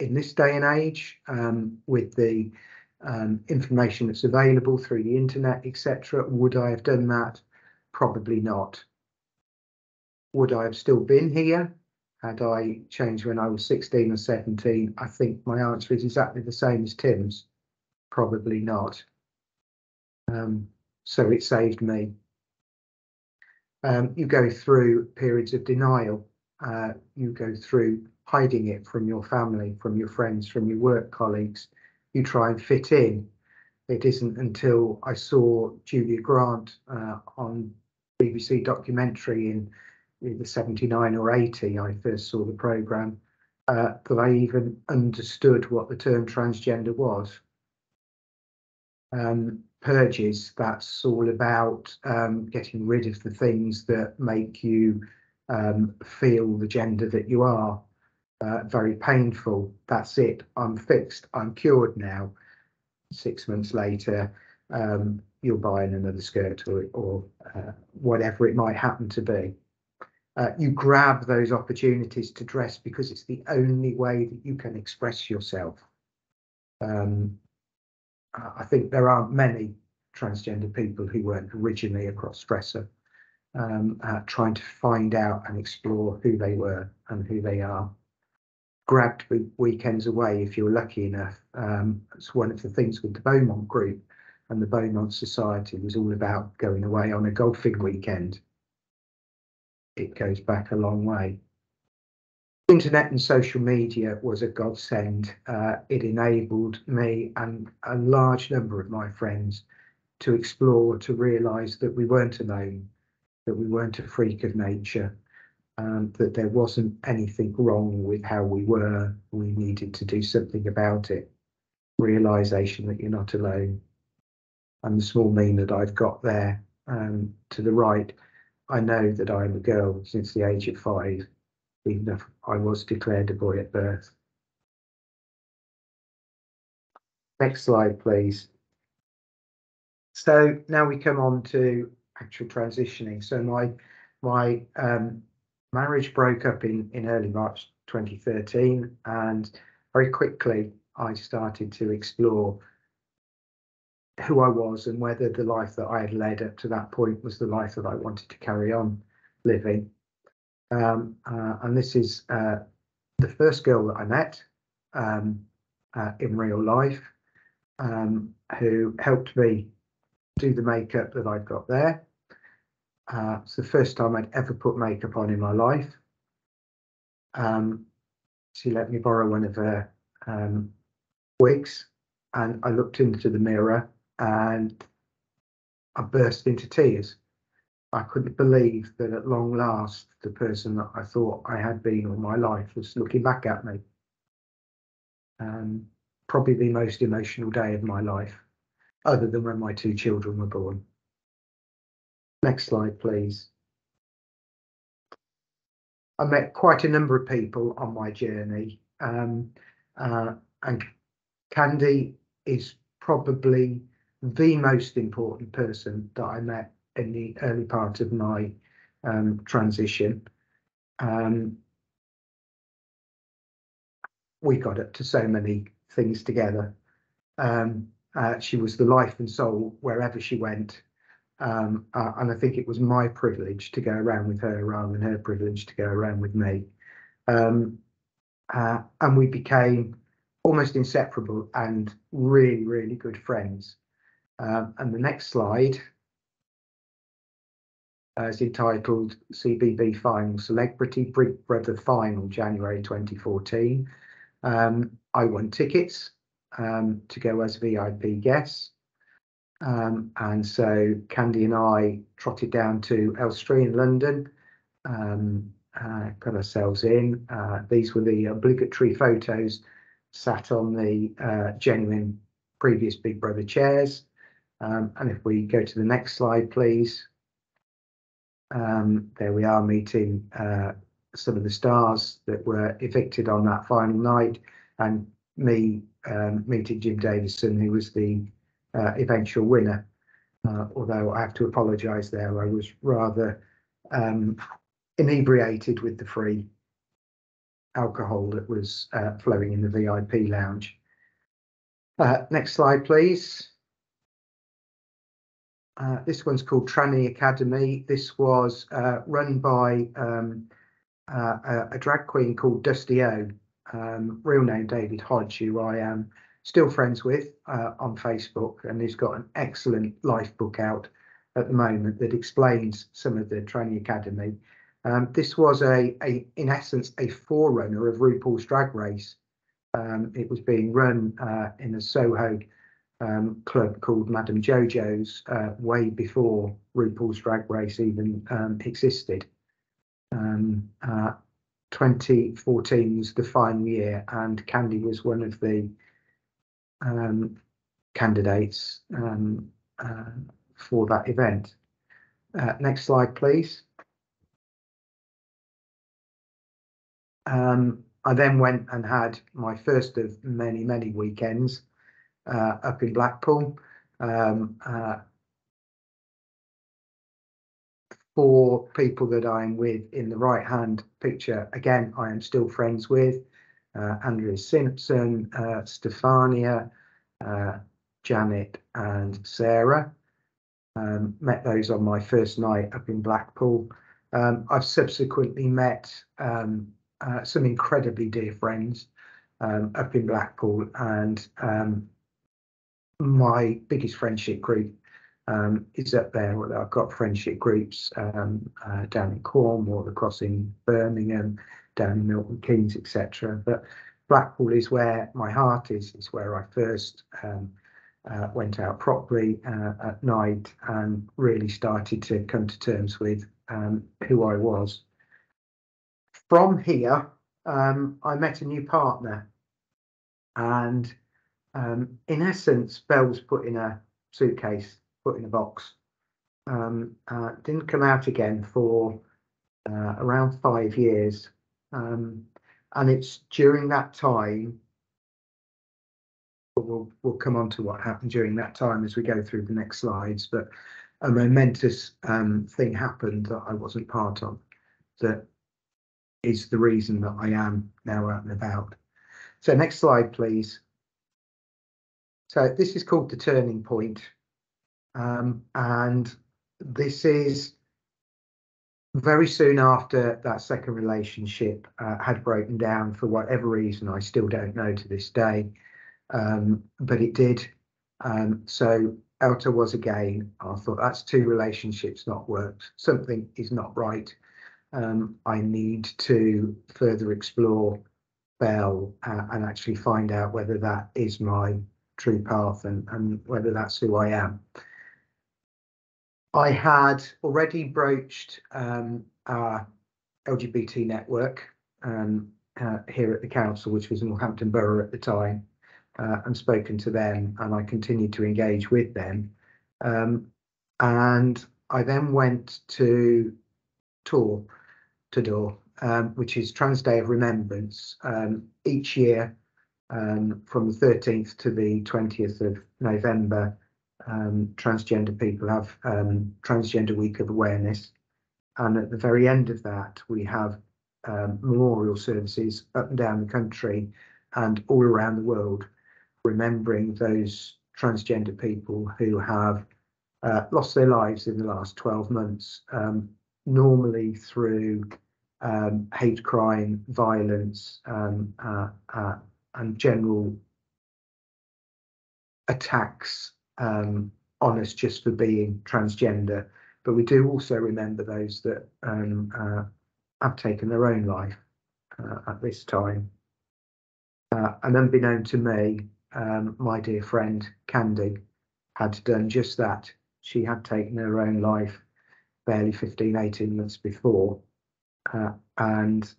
in this day and age, with the information that's available through the internet, etc., would I have done that? Probably not. Would I have still been here had I changed when I was 16 or 17? I think my answer is exactly the same as Tim's. Probably not. So it saved me. You go through periods of denial. You go through hiding it from your family, from your friends, from your work colleagues. You try and fit in. It isn't until I saw Julia Grant on BBC documentary in either 79 or 80, I first saw the programme, that I even understood what the term transgender was. Purges, that's all about getting rid of the things that make you feel the gender that you are. Very painful. That's it. I'm fixed. I'm cured now. 6 months later, you're buying another skirt or whatever it might happen to be. You grab those opportunities to dress because it's the only way that you can express yourself. I think there aren't many transgender people who weren't originally a cross-dresser, trying to find out and explore who they were and who they are. Grabbed weekends away if you're lucky enough. It's one of the things with the Beaumont group, and the Beaumont Society was all about going away on a golfing weekend. It goes back a long way. Internet and social media was a godsend. It enabled me and a large number of my friends to explore, to realise that we weren't alone, that we weren't a freak of nature, that there wasn't anything wrong with how we were. We needed to do something about it. Realisation that you're not alone. And the small mean that I've got there to the right, I know that I'm a girl since the age of 5. Even if I was declared a boy at birth. Next slide, please. So now we come on to actual transitioning. So my marriage broke up in early March 2013, and very quickly I started to explore who I was and whether the life that I had led up to that point was the life that I wanted to carry on living. And this is the first girl that I met in real life, who helped me do the makeup that I've got there. It's the first time I'd ever put makeup on in my life. She let me borrow one of her wigs, and I looked into the mirror and I burst into tears. I couldn't believe that at long last, the person that I thought I had been all my life was looking back at me. Probably the most emotional day of my life, other than when my 2 children were born. Next slide, please. I met quite a number of people on my journey, and Candy is probably the most important person that I met in the early part of my transition. We got up to so many things together. She was the life and soul wherever she went, and I think it was my privilege to go around with her rather than her privilege to go around with me. And we became almost inseparable and really, really good friends. And the next slide is entitled CBB Final Celebrity Big Brother Final, January 2014. I won tickets to go as VIP guests. And so Candy and I trotted down to Elstree in London, got ourselves in. These were the obligatory photos, sat on the genuine previous Big Brother chairs. And if we go to the next slide, please. There we are meeting some of the stars that were evicted on that final night, and me meeting Jim Davison, who was the eventual winner. Although I have to apologise there, I was rather inebriated with the free alcohol that was flowing in the VIP lounge. Next slide, please. This one's called Tranny Academy. This was run by a drag queen called Dusty O, real name David Hodge, who I am still friends with on Facebook, and he's got an excellent life book out at the moment that explains some of the Tranny Academy. This was in essence a forerunner of RuPaul's Drag Race. It was being run in a Soho club called Madame Jojo's way before RuPaul's Drag Race even existed. 2014 was the final year, and Candy was one of the candidates for that event. Next slide, please. I then went and had my first of many weekends up in Blackpool. For people that I'm with in the right hand picture, again, I am still friends with Andrea Simpson, Stefania, Janet and Sarah. Met those on my first night up in Blackpool. I've subsequently met some incredibly dear friends up in Blackpool, and my biggest friendship group is up there. I've got friendship groups down in Cornwall, across in Birmingham, down in Milton Keynes, etc. But Blackpool is where my heart is. It's where I first went out properly at night and really started to come to terms with who I was. From here, I met a new partner, and in essence, Belle was put in a suitcase, put in a box. Didn't come out again for around 5 years, and it's during that time. We'll come on to what happened during that time as we go through the next slides, but a momentous thing happened that I wasn't part of, that is the reason that I am now out and about. So next slide, please. So this is called the turning point, and this is very soon after that second relationship had broken down for whatever reason. I still don't know to this day, but it did. So Elta was again. I thought, that's 2 relationships not worked. Something is not right. I need to further explore Belle and actually find out whether that is my true path and whether that's who I am. I had already broached our LGBT network here at the council, which was Northampton Borough at the time, and spoken to them, and I continued to engage with them. And I then went to Tour to Door, which is Trans Day of Remembrance. Each year, from the 13th to the 20th of November, transgender people have Transgender Week of Awareness, and at the very end of that we have memorial services up and down the country and all around the world, remembering those transgender people who have lost their lives in the last 12 months, normally through hate crime, violence, and general attacks on us just for being transgender. But we do also remember those that have taken their own life at this time. And unbeknown to me, my dear friend Candy had done just that. She had taken her own life barely 15-18 months before, and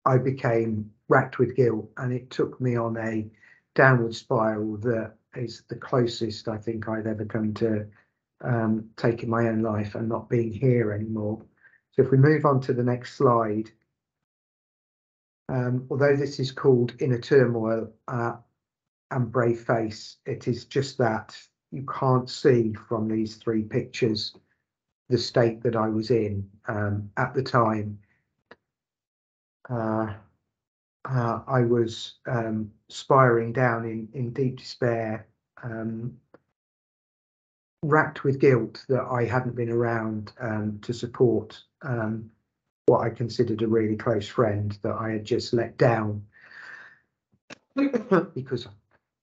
I became racked with guilt, and it took me on a downward spiral that is the closest I think I'd ever come to taking my own life and not being here anymore. So if we move on to the next slide, although this is called Inner Turmoil and Brave Face, it is just that. You can't see from these three pictures the state that I was in at the time. I was spiraling down in deep despair, racked with guilt that I hadn't been around to support what I considered a really close friend that I had just let down because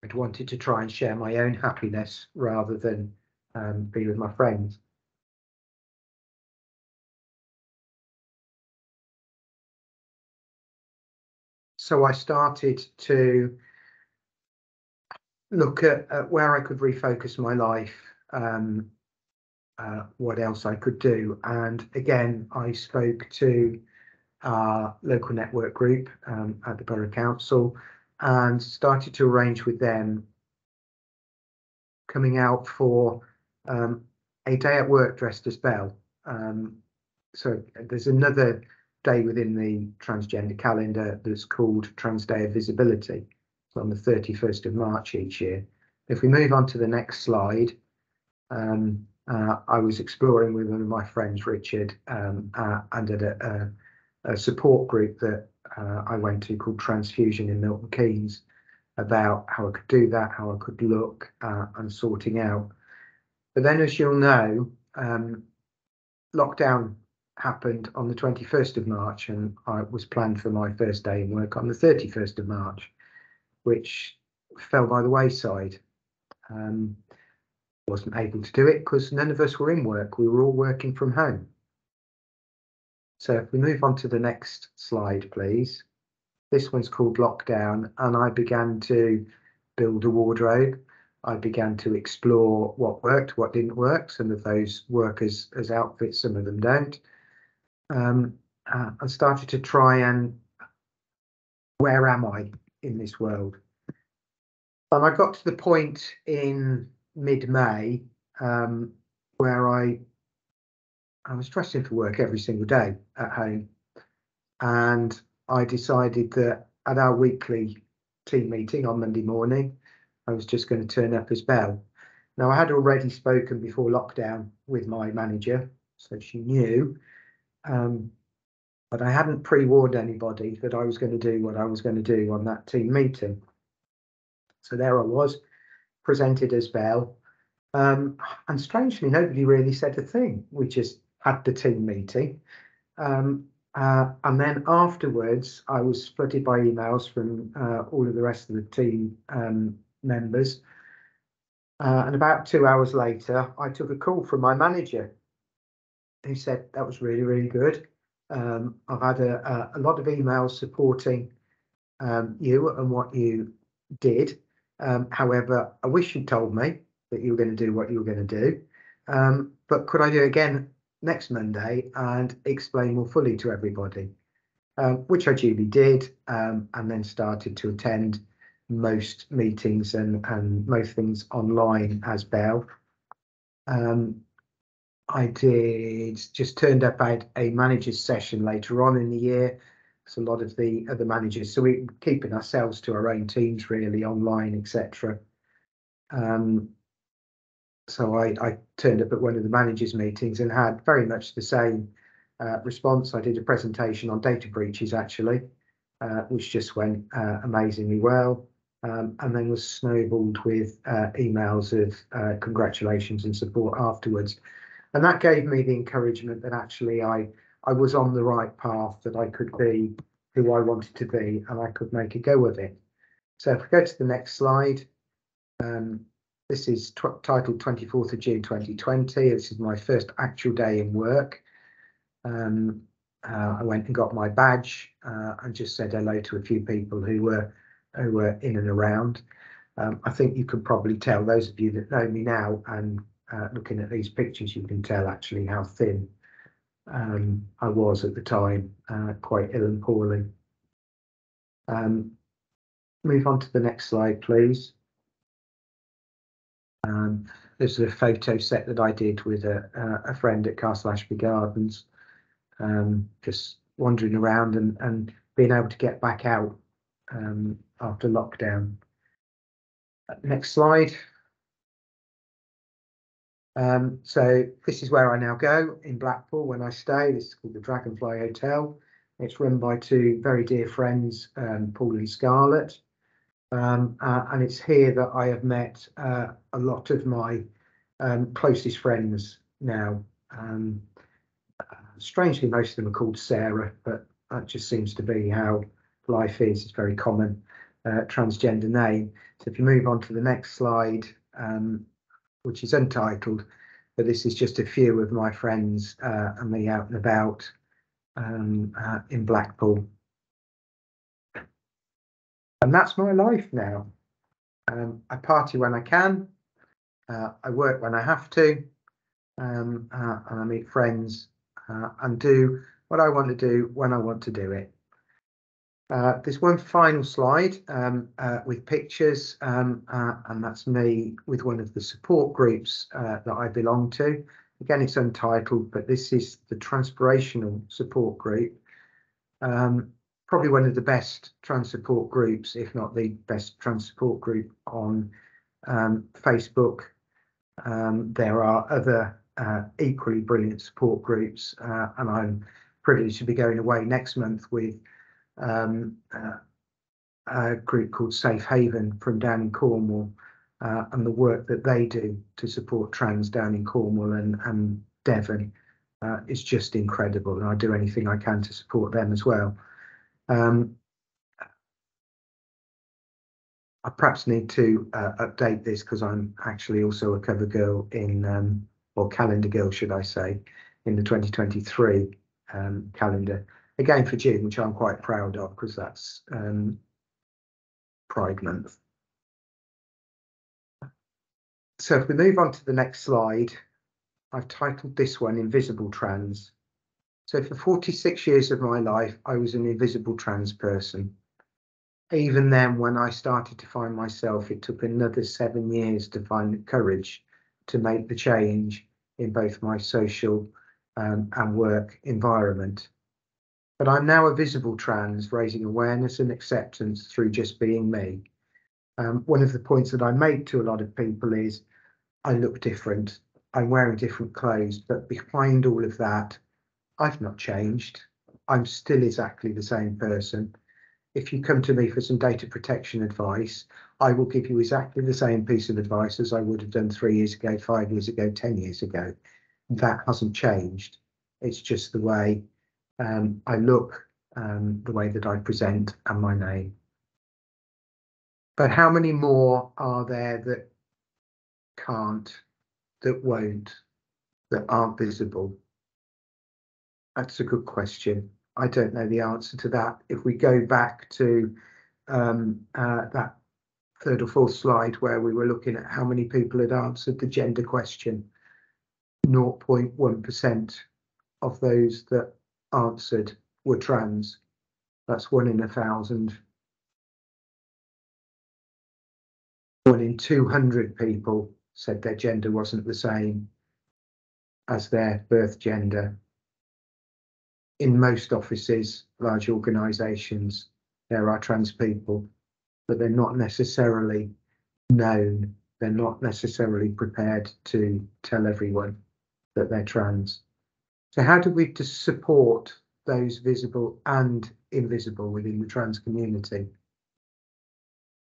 I'd wanted to try and share my own happiness rather than be with my friends. So I started to look at where I could refocus my life, what else I could do. And again, I spoke to our local network group at the Borough Council and started to arrange with them coming out for a day at work dressed as Belle. So there's another day within the transgender calendar that's called Trans Day of Visibility. It's on the 31st of March each year. If we move on to the next slide, I was exploring with one of my friends, Richard, and at a support group that I went to called Transfusion in Milton Keynes, about how I could do that, how I could look and sorting out. But then, as you'll know, lockdown happened on the 21st of March, and I was planned for my first day in work on the 31st of March, which fell by the wayside. Wasn't able to do it because none of us were in work. We were all working from home. So if we move on to the next slide, please. This one's called Lockdown, and I began to build a wardrobe. I began to explore what worked, what didn't work. Some of those work as outfits, some of them don't. I started to try and, where am I in this world? And I got to the point in mid-May where I was dressing for work every single day at home, and I decided that at our weekly team meeting on Monday morning, I was just going to turn up as Belle. Now, I had already spoken before lockdown with my manager, so she knew, but I hadn't pre-warned anybody that I was going to do what I was going to do on that team meeting. So there I was, presented as Belle, and strangely, nobody really said a thing. We just had the team meeting. And then afterwards, I was flooded by emails from all of the rest of the team members. And about 2 hours later, I took a call from my manager, who said that was really, really good. I've had a lot of emails supporting you and what you did. However, I wish you'd told me that you were going to do what you were going to do. But could I do it again next Monday and explain more fully to everybody? Which I duly did, and then started to attend most meetings and most things online as Belle. I did just turned up at a managers session later on in the year. So a lot of the other managers, so we're keeping ourselves to our own teams really online, etc. So I turned up at one of the managers meetings and had very much the same response. I did a presentation on data breaches actually, which just went amazingly well, and then was snowballed with emails of congratulations and support afterwards. And that gave me the encouragement that actually I was on the right path, that I could be who I wanted to be and I could make a go of it. So if we go to the next slide, this is titled 24th of June 2020. This is my first actual day in work. I went and got my badge and just said hello to a few people who were in and around. I think you can probably tell, those of you that know me now and looking at these pictures, you can tell actually how thin I was at the time, quite ill and poorly. Move on to the next slide, please. There's a photo set that I did with a friend at Castle Ashby Gardens, just wandering around and being able to get back out after lockdown. Next slide. So this is where I now go in Blackpool when I stay. This is called the Dragonfly Hotel. It's run by two very dear friends, Paul and Scarlett. And it's here that I have met a lot of my closest friends now. Strangely, most of them are called Sarah, but that just seems to be how life is. It's a very common transgender name. So if you move on to the next slide, which is untitled, but this is just a few of my friends and me out and about in Blackpool. And that's my life now. I party when I can, I work when I have to, and I meet friends and do what I want to do when I want to do it. There's one final slide with pictures, and that's me with one of the support groups that I belong to. Again, it's untitled, but this is the Transpirational Support Group. Probably one of the best trans support groups, if not the best trans support group on Facebook. There are other equally brilliant support groups, and I'm privileged to be going away next month with a group called Safe Haven from down in Cornwall, and the work that they do to support trans down in Cornwall and Devon is just incredible, and I do anything I can to support them as well. I perhaps need to update this because I'm actually also a cover girl in, or calendar girl, should I say, in the 2023 calendar. Again for June, which I'm quite proud of because that's Pride Month. So if we move on to the next slide, I've titled this one Invisible Trans. So for 46 years of my life, I was an invisible trans person. Even then, when I started to find myself, it took another 7 years to find the courage to make the change in both my social and work environment. But I'm now a visible trans, raising awareness and acceptance through just being me. One of the points that I make to a lot of people is I look different, I'm wearing different clothes, but behind all of that, I've not changed. I'm still exactly the same person. If you come to me for some data protection advice, I will give you exactly the same piece of advice as I would have done 3 years ago, 5 years ago, 10 years ago. That hasn't changed. It's just the way I look, the way that I present, and my name. But how many more are there that can't, that won't, that aren't visible? That's a good question. I don't know the answer to that. If we go back to that third or fourth slide where we were looking at how many people had answered the gender question, 0.1% of those that answered were trans. That's 1 in 1,000. 1 in 200 people said their gender wasn't the same as their birth gender. In most offices, large organisations, there are trans people, but they're not necessarily known. They're not necessarily prepared to tell everyone that they're trans. So how do we support those visible and invisible within the trans community?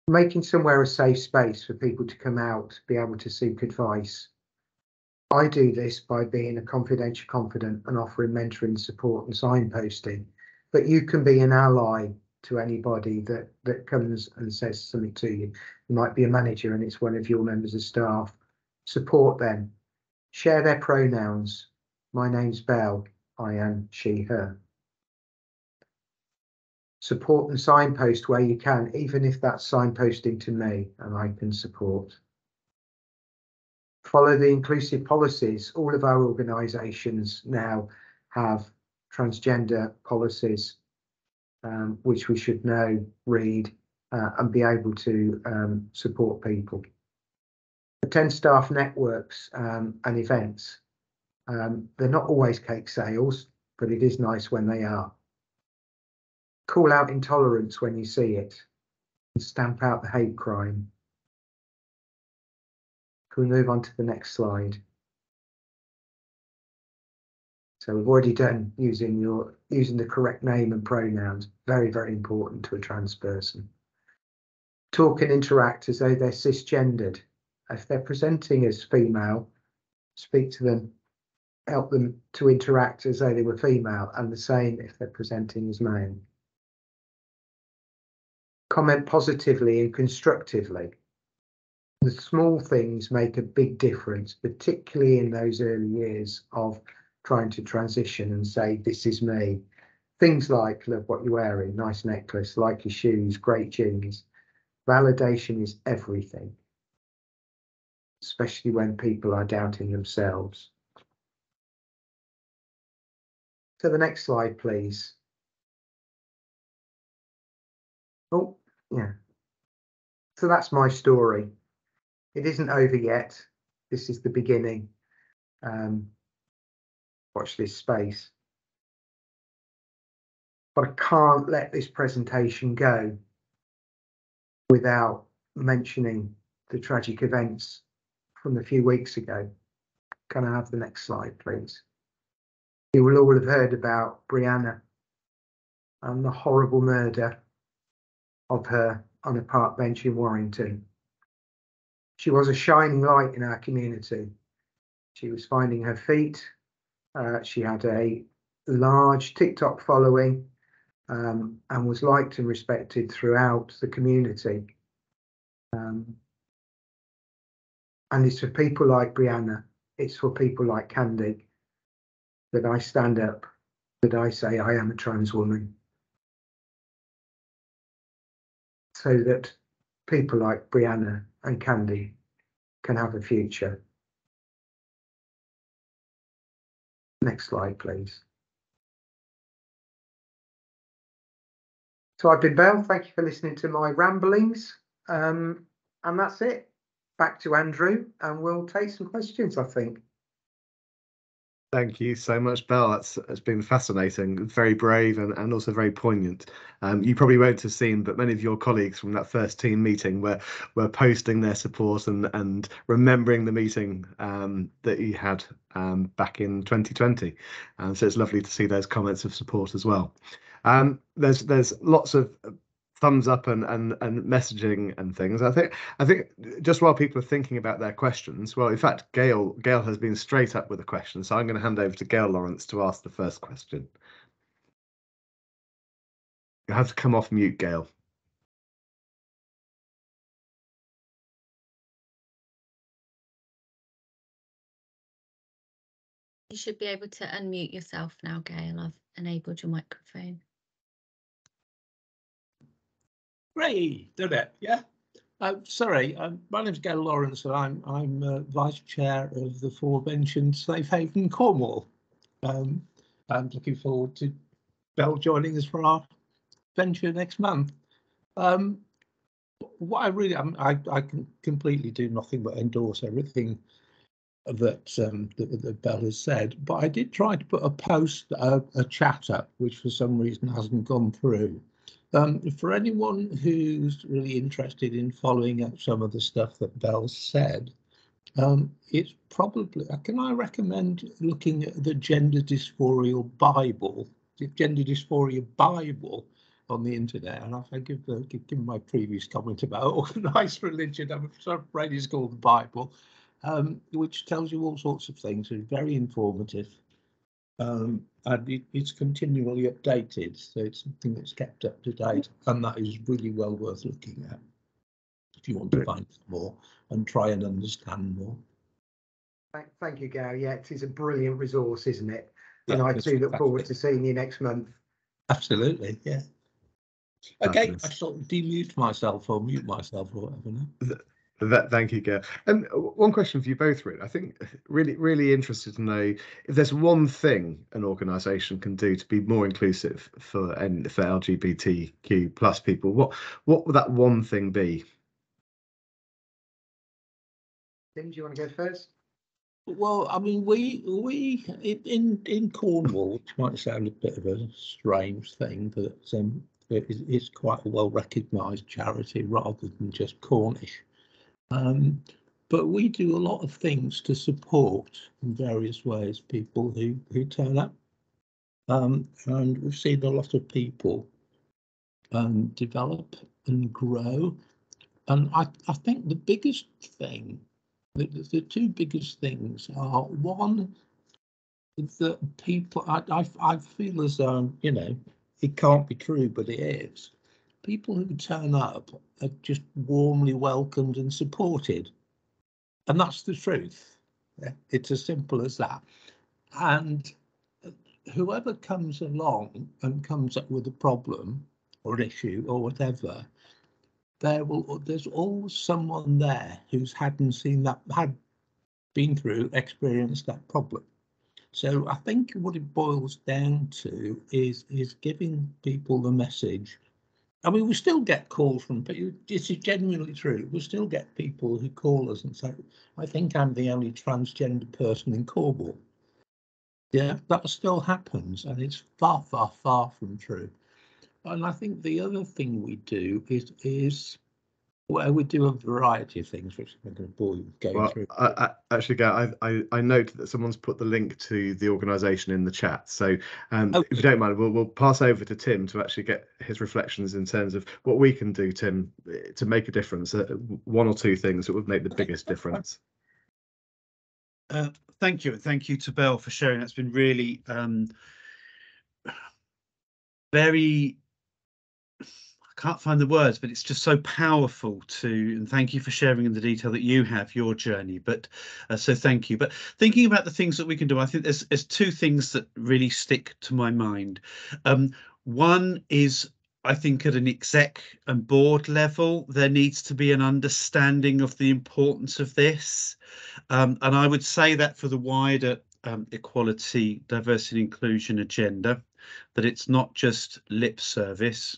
Making somewhere a safe space for people to come out, be able to seek advice. I do this by being a confidential confidant and offering mentoring, support and signposting, but you can be an ally to anybody that comes and says something to you. You might be a manager and it's one of your members of staff. Support them, share their pronouns. My name's Belle, I am she, her. Support and signpost where you can, even if that's signposting to me and I can support. Follow the inclusive policies. All of our organisations now have transgender policies, which we should know, read, and be able to support people. Attend staff networks and events. They're not always cake sales, but it is nice when they are. Call out intolerance when you see it and stamp out the hate crime. Can we move on to the next slide? So we've already done using the correct name and pronouns. Very, very important to a trans person. Talk and interact as though they're cisgendered. If they're presenting as female, speak to them, help them to interact as though they were female, and the same if they're presenting as male. Comment positively and constructively. The small things make a big difference, particularly in those early years of trying to transition and say, this is me. Things like, love what you're wearing, nice necklace, like your shoes, great jeans. Validation is everything, especially when people are doubting themselves. So the next slide, please. Oh, yeah. So that's my story. It isn't over yet. This is the beginning. Watch this space. But I can't let this presentation go without mentioning the tragic events from a few weeks ago. Can I have the next slide, please? You will all have heard about Brianna and the horrible murder of her on a park bench in Warrington. She was a shining light in our community. She was finding her feet. She had a large TikTok following and was liked and respected throughout the community. And it's for people like Brianna, it's for people like Candy that I stand up, that I say I am a trans woman. So that people like Brianna and Candy can have a future. Next slide, please. So I've been Belle. Thank you for listening to my ramblings. And that's it. Back to Andrew, and we'll take some questions, I think. Thank you so much, Belle. It's been fascinating, very brave and also very poignant. You probably won't have seen, but many of your colleagues from that first team meeting were posting their support and remembering the meeting that you had back in 2020. So it's lovely to see those comments of support as well. There's lots of thumbs up and messaging and things. I think just while people are thinking about their questions, well, in fact, Gail has been straight up with a question, so I'm going to hand over to Gail Lawrence to ask the first question. You have to come off mute, Gail. You should be able to unmute yourself now, Gail. I've enabled your microphone. Great, did it? Yeah. Sorry, my name's Gail Lawrence, and I'm Vice Chair of the Forementioned Safe Haven Cornwall. I'm looking forward to Belle joining us for our venture next month. What I can completely do nothing but endorse everything that Belle has said, but I did try to put a chat up, which for some reason hasn't gone through. For anyone who's really interested in following up some of the stuff that Belle said, it's probably, can I recommend looking at the Gender Dysphoria Bible on the internet? And I give my previous comment about organised religion, I'm afraid it's called the Bible, which tells you all sorts of things. It's very informative. And it's continually updated, so it's something that's kept up to date, and that is really well worth looking at if you want to find more and try and understand more. Thank you, Gail. Yeah, it is a brilliant resource, isn't it? And Yeah, I do look forward to seeing you next month. Absolutely, yeah. Okay, I sort of demute myself or mute myself or whatever now. Thank you, Gail. And one question for you both, really. I think really interested to know if there's one thing an organisation can do to be more inclusive for LGBTQ plus people. What would that one thing be? Tim, do you want to go first? Well, I mean, we in Cornwall, which might sound a bit of a strange thing, but it's quite a well-recognised charity rather than just Cornish. But we do a lot of things to support in various ways people who turn up, and we've seen a lot of people develop and grow. And I think the biggest thing, the two biggest things are, one, that people, I feel as though, you know, it can't be true, but it is. People who turn up are just warmly welcomed and supported. And that's the truth. It's as simple as that. And whoever comes along and comes up with a problem or an issue or whatever, there's always someone there who's had been through, experienced that problem. So I think what it boils down to is giving people the message. I mean, we still get calls from people. This is genuinely true. We still get people who call us and say, "I think I'm the only transgender person in Cornwall." Yeah, that still happens, and it's far, far, far from true. And I think the other thing we do is well, we do a variety of things, which I'm going to bore you with going through. Actually, Gail, I note that someone's put the link to the organisation in the chat. So if you don't mind, we'll pass over to Tim to actually get his reflections in terms of what we can do, Tim, to make a difference. One or two things that would make the biggest difference. Thank you. Thank you to Belle for sharing. That's been really very, I can't find the words, but it's just so powerful and thank you for sharing in the detail that you have your journey. But so thank you. But thinking about the things that we can do, I think there's two things that really stick to my mind. One is, I think at an exec and board level, there needs to be an understanding of the importance of this. And I would say that for the wider equality, diversity, inclusion agenda, that it's not just lip service.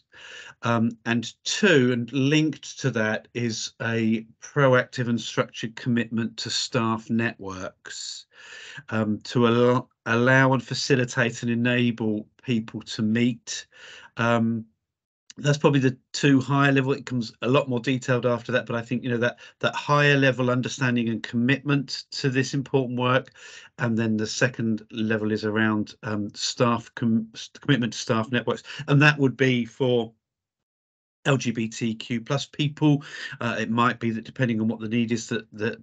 And two, and linked to that, is a proactive and structured commitment to staff networks to allow and facilitate and enable people to meet. That's probably the two higher level. It comes a lot more detailed after that, but I think, you know, that higher level understanding and commitment to this important work, and then the second level is around staff commitment to staff networks, and that would be for LGBTQ plus people. It might be that, depending on what the need is, that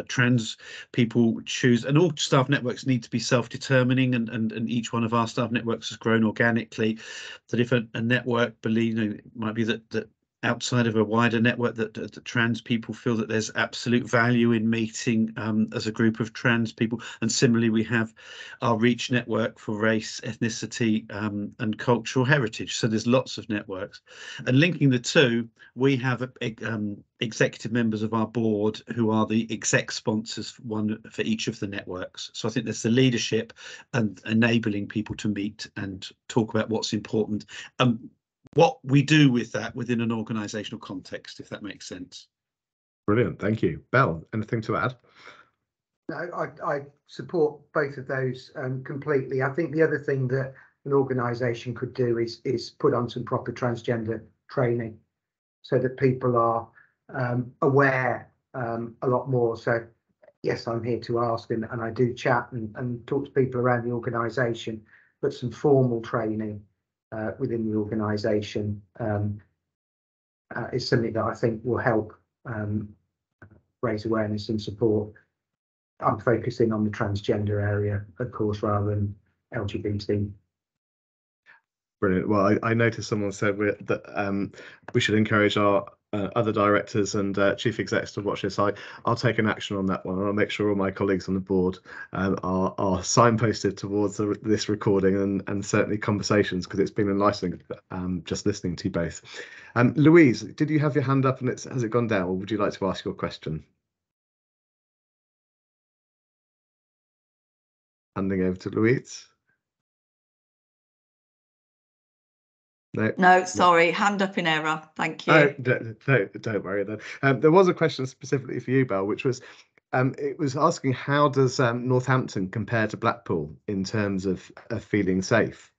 trans people choose, and all staff networks need to be self-determining, and each one of our staff networks has grown organically. That if a network believes, you know, it might be that outside of a wider network that trans people feel that there's absolute value in meeting as a group of trans people. And similarly, we have our Reach network for race, ethnicity and cultural heritage. So there's lots of networks. And linking the two, we have executive members of our board who are the exec sponsors, one for each of the networks. So I think there's the leadership and enabling people to meet and talk about what's important. What we do with that within an organisational context, if that makes sense. Brilliant, thank you. Belle, anything to add? No, I support both of those completely. I think the other thing that an organisation could do is put on some proper transgender training so that people are aware a lot more. So yes, I'm here to ask, and I do chat and talk to people around the organisation, but some formal training within the organisation is something that I think will help raise awareness and support. I'm focusing on the transgender area, of course, rather than LGBT. Brilliant. Well, I noticed someone said that we should encourage our other directors and chief execs to watch this. I'll take an action on that one, and I'll make sure all my colleagues on the board are signposted towards this recording and certainly conversations, because it's been enlightening just listening to you both. Louise, did you have your hand up and has it gone down, or would you like to ask your question? Handing over to Louise. No, sorry, hand up in error. Thank you. Oh, don't worry then. There was a question specifically for you, Belle, which was, it was asking, how does Northampton compare to Blackpool in terms of feeling safe?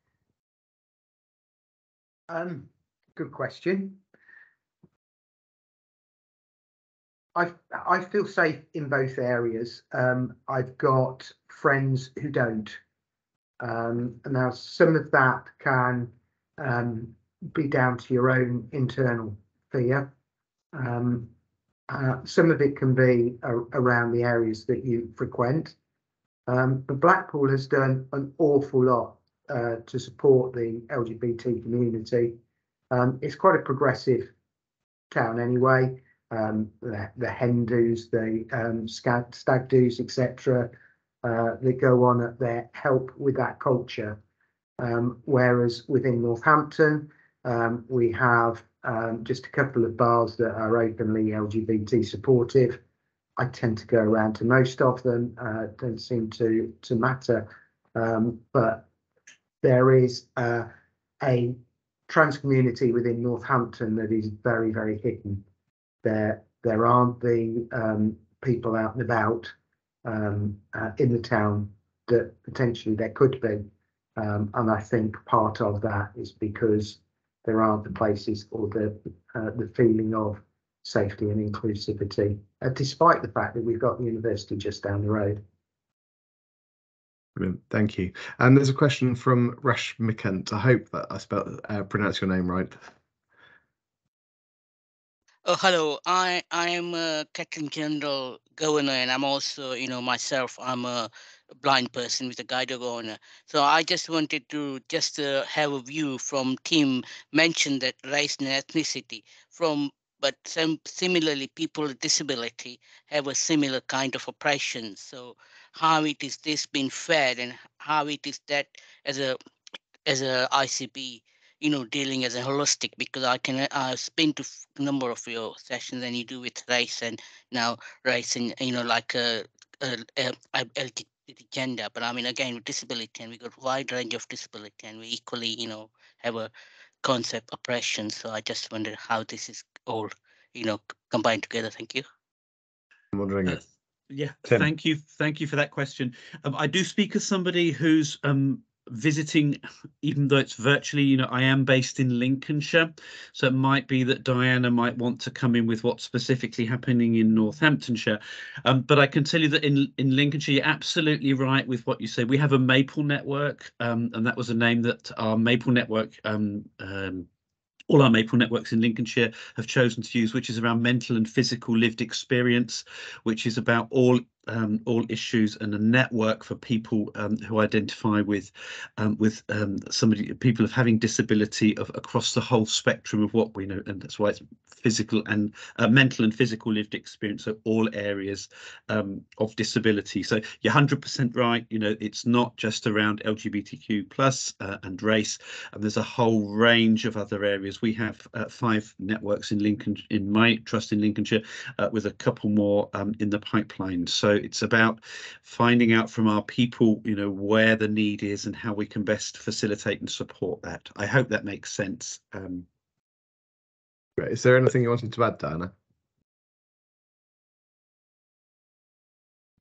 Good question. I feel safe in both areas. I've got friends who don't. Now, some of that can be down to your own internal fear. Some of it can be around the areas that you frequent. But Blackpool has done an awful lot to support the LGBT community. It's quite a progressive town anyway. The hen do's, the stag do's, etc. That go on at their help with that culture. Whereas within Northampton, we have just a couple of bars that are openly LGBT supportive. I tend to go around to most of them, don't seem to matter. But there is a trans community within Northampton that is very, very hidden. There aren't the people out and about in the town that potentially there could be. And I think part of that is because there aren't the places or the feeling of safety and inclusivity, despite the fact that we've got the university just down the road. Brilliant, thank you. And there's a question from Rashmikant. I hope that I pronounced your name right. Oh, hello. I am a Captain General Governor, and I'm also, myself, I'm a blind person with a guide dog owner. So I just wanted to have a view from Tim mentioned that race and ethnicity but similarly, people with disability have a similar kind of oppression. So how it is this been fed, and how it is that as a ICB, dealing as a holistic, because I've been to a number of your sessions, and you do with race and now race and, like LGBT gender, but I mean, again, with disability, and we got a wide range of disability, and we equally, have a concept oppression. So I just wondered how this is all, combined together. Thank you. I'm wondering if yeah, Tim. thank you for that question. I do speak as somebody who's visiting, even though it's virtually. I am based in Lincolnshire, so it might be that Diana might want to come in with what's specifically happening in Northamptonshire, but I can tell you that in Lincolnshire, you're absolutely right with what you say. We have a Maple network, and that was a name that our Maple network all our Maple networks in Lincolnshire have chosen to use, which is around mental and physical lived experience, which is about all issues, and a network for people who identify with people of having disability across the whole spectrum of what we know, and that's why it's physical and mental and physical lived experience, so all areas of disability. So you're 100% right. It's not just around LGBTQ plus and race, and there's a whole range of other areas. We have 5 networks in my trust in Lincolnshire, with a couple more in the pipeline. So it's about finding out from our people, where the need is and how we can best facilitate and support that. I hope that makes sense. Great. Is there anything you wanted to add, Diana?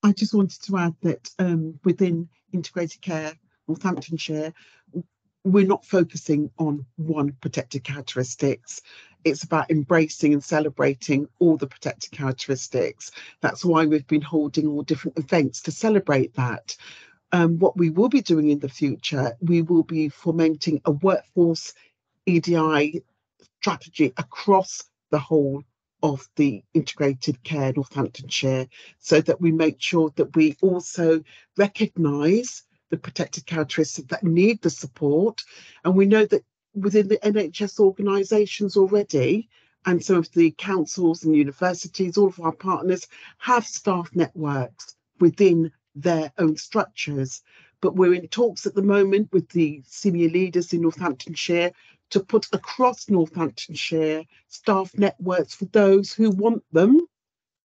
I just wanted to add that within integrated care Northamptonshire, we're not focusing on one protected characteristics. It's about embracing and celebrating all the protected characteristics. That's why we've been holding all different events to celebrate that. What we will be doing in the future, we will be fomenting a workforce EDI strategy across the whole of the integrated care Northamptonshire, so that we make sure that we also recognise the protected characteristics that need the support. And we know that within the NHS organisations already, and some of the councils and universities, all of our partners have staff networks within their own structures. But we're in talks at the moment with the senior leaders in Northamptonshire to put across Northamptonshire staff networks for those who want them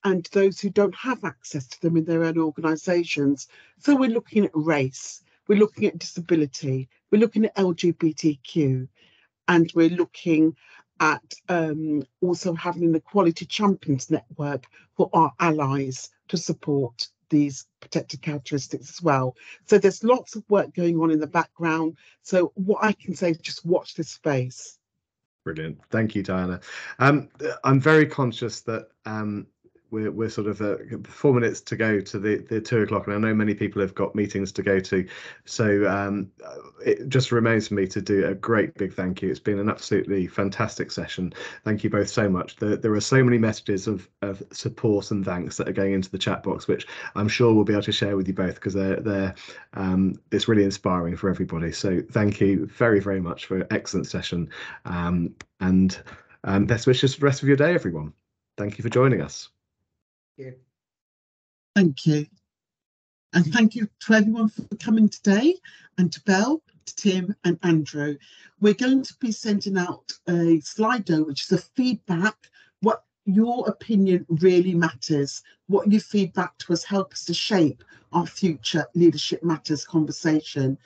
and those who don't have access to them in their own organisations. So we're looking at race, we're looking at disability, we're looking at LGBTQ. and we're looking at also having an Equality Champions Network for our allies to support these protected characteristics as well. So there's lots of work going on in the background. So what I can say is just watch this space. Brilliant. Thank you, Diana. I'm very conscious that we're sort of 4 minutes to go to the 2 o'clock, and I know many people have got meetings to go to. So it just remains for me to do a great big thank you. It's been an absolutely fantastic session. Thank you both so much. There are so many messages of support and thanks that are going into the chat box, which I'm sure we'll be able to share with you both, because it's really inspiring for everybody. So thank you very, very much for an excellent session, and best wishes for the rest of your day, everyone. Thank you for joining us. Thank you. And thank you to everyone for coming today, and to Belle, to Tim and Andrew. We're going to be sending out a Slido, which is a feedback, what your opinion really matters, what your feedback to us help us to shape our future Leadership Matters conversation.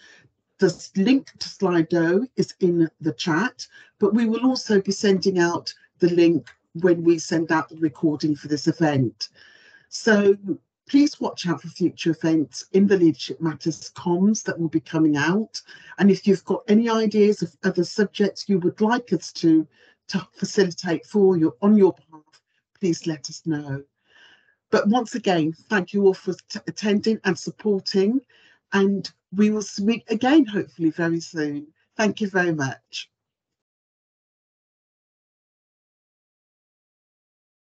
The link to Slido is in the chat, but we will also be sending out the link when we send out the recording for this event. So please watch out for future events in the Leadership Matters comms that will be coming out. And if you've got any ideas of other subjects you would like us to facilitate for you on your behalf, please let us know. But once again, thank you all for attending and supporting, and we will speak again hopefully very soon. Thank you very much.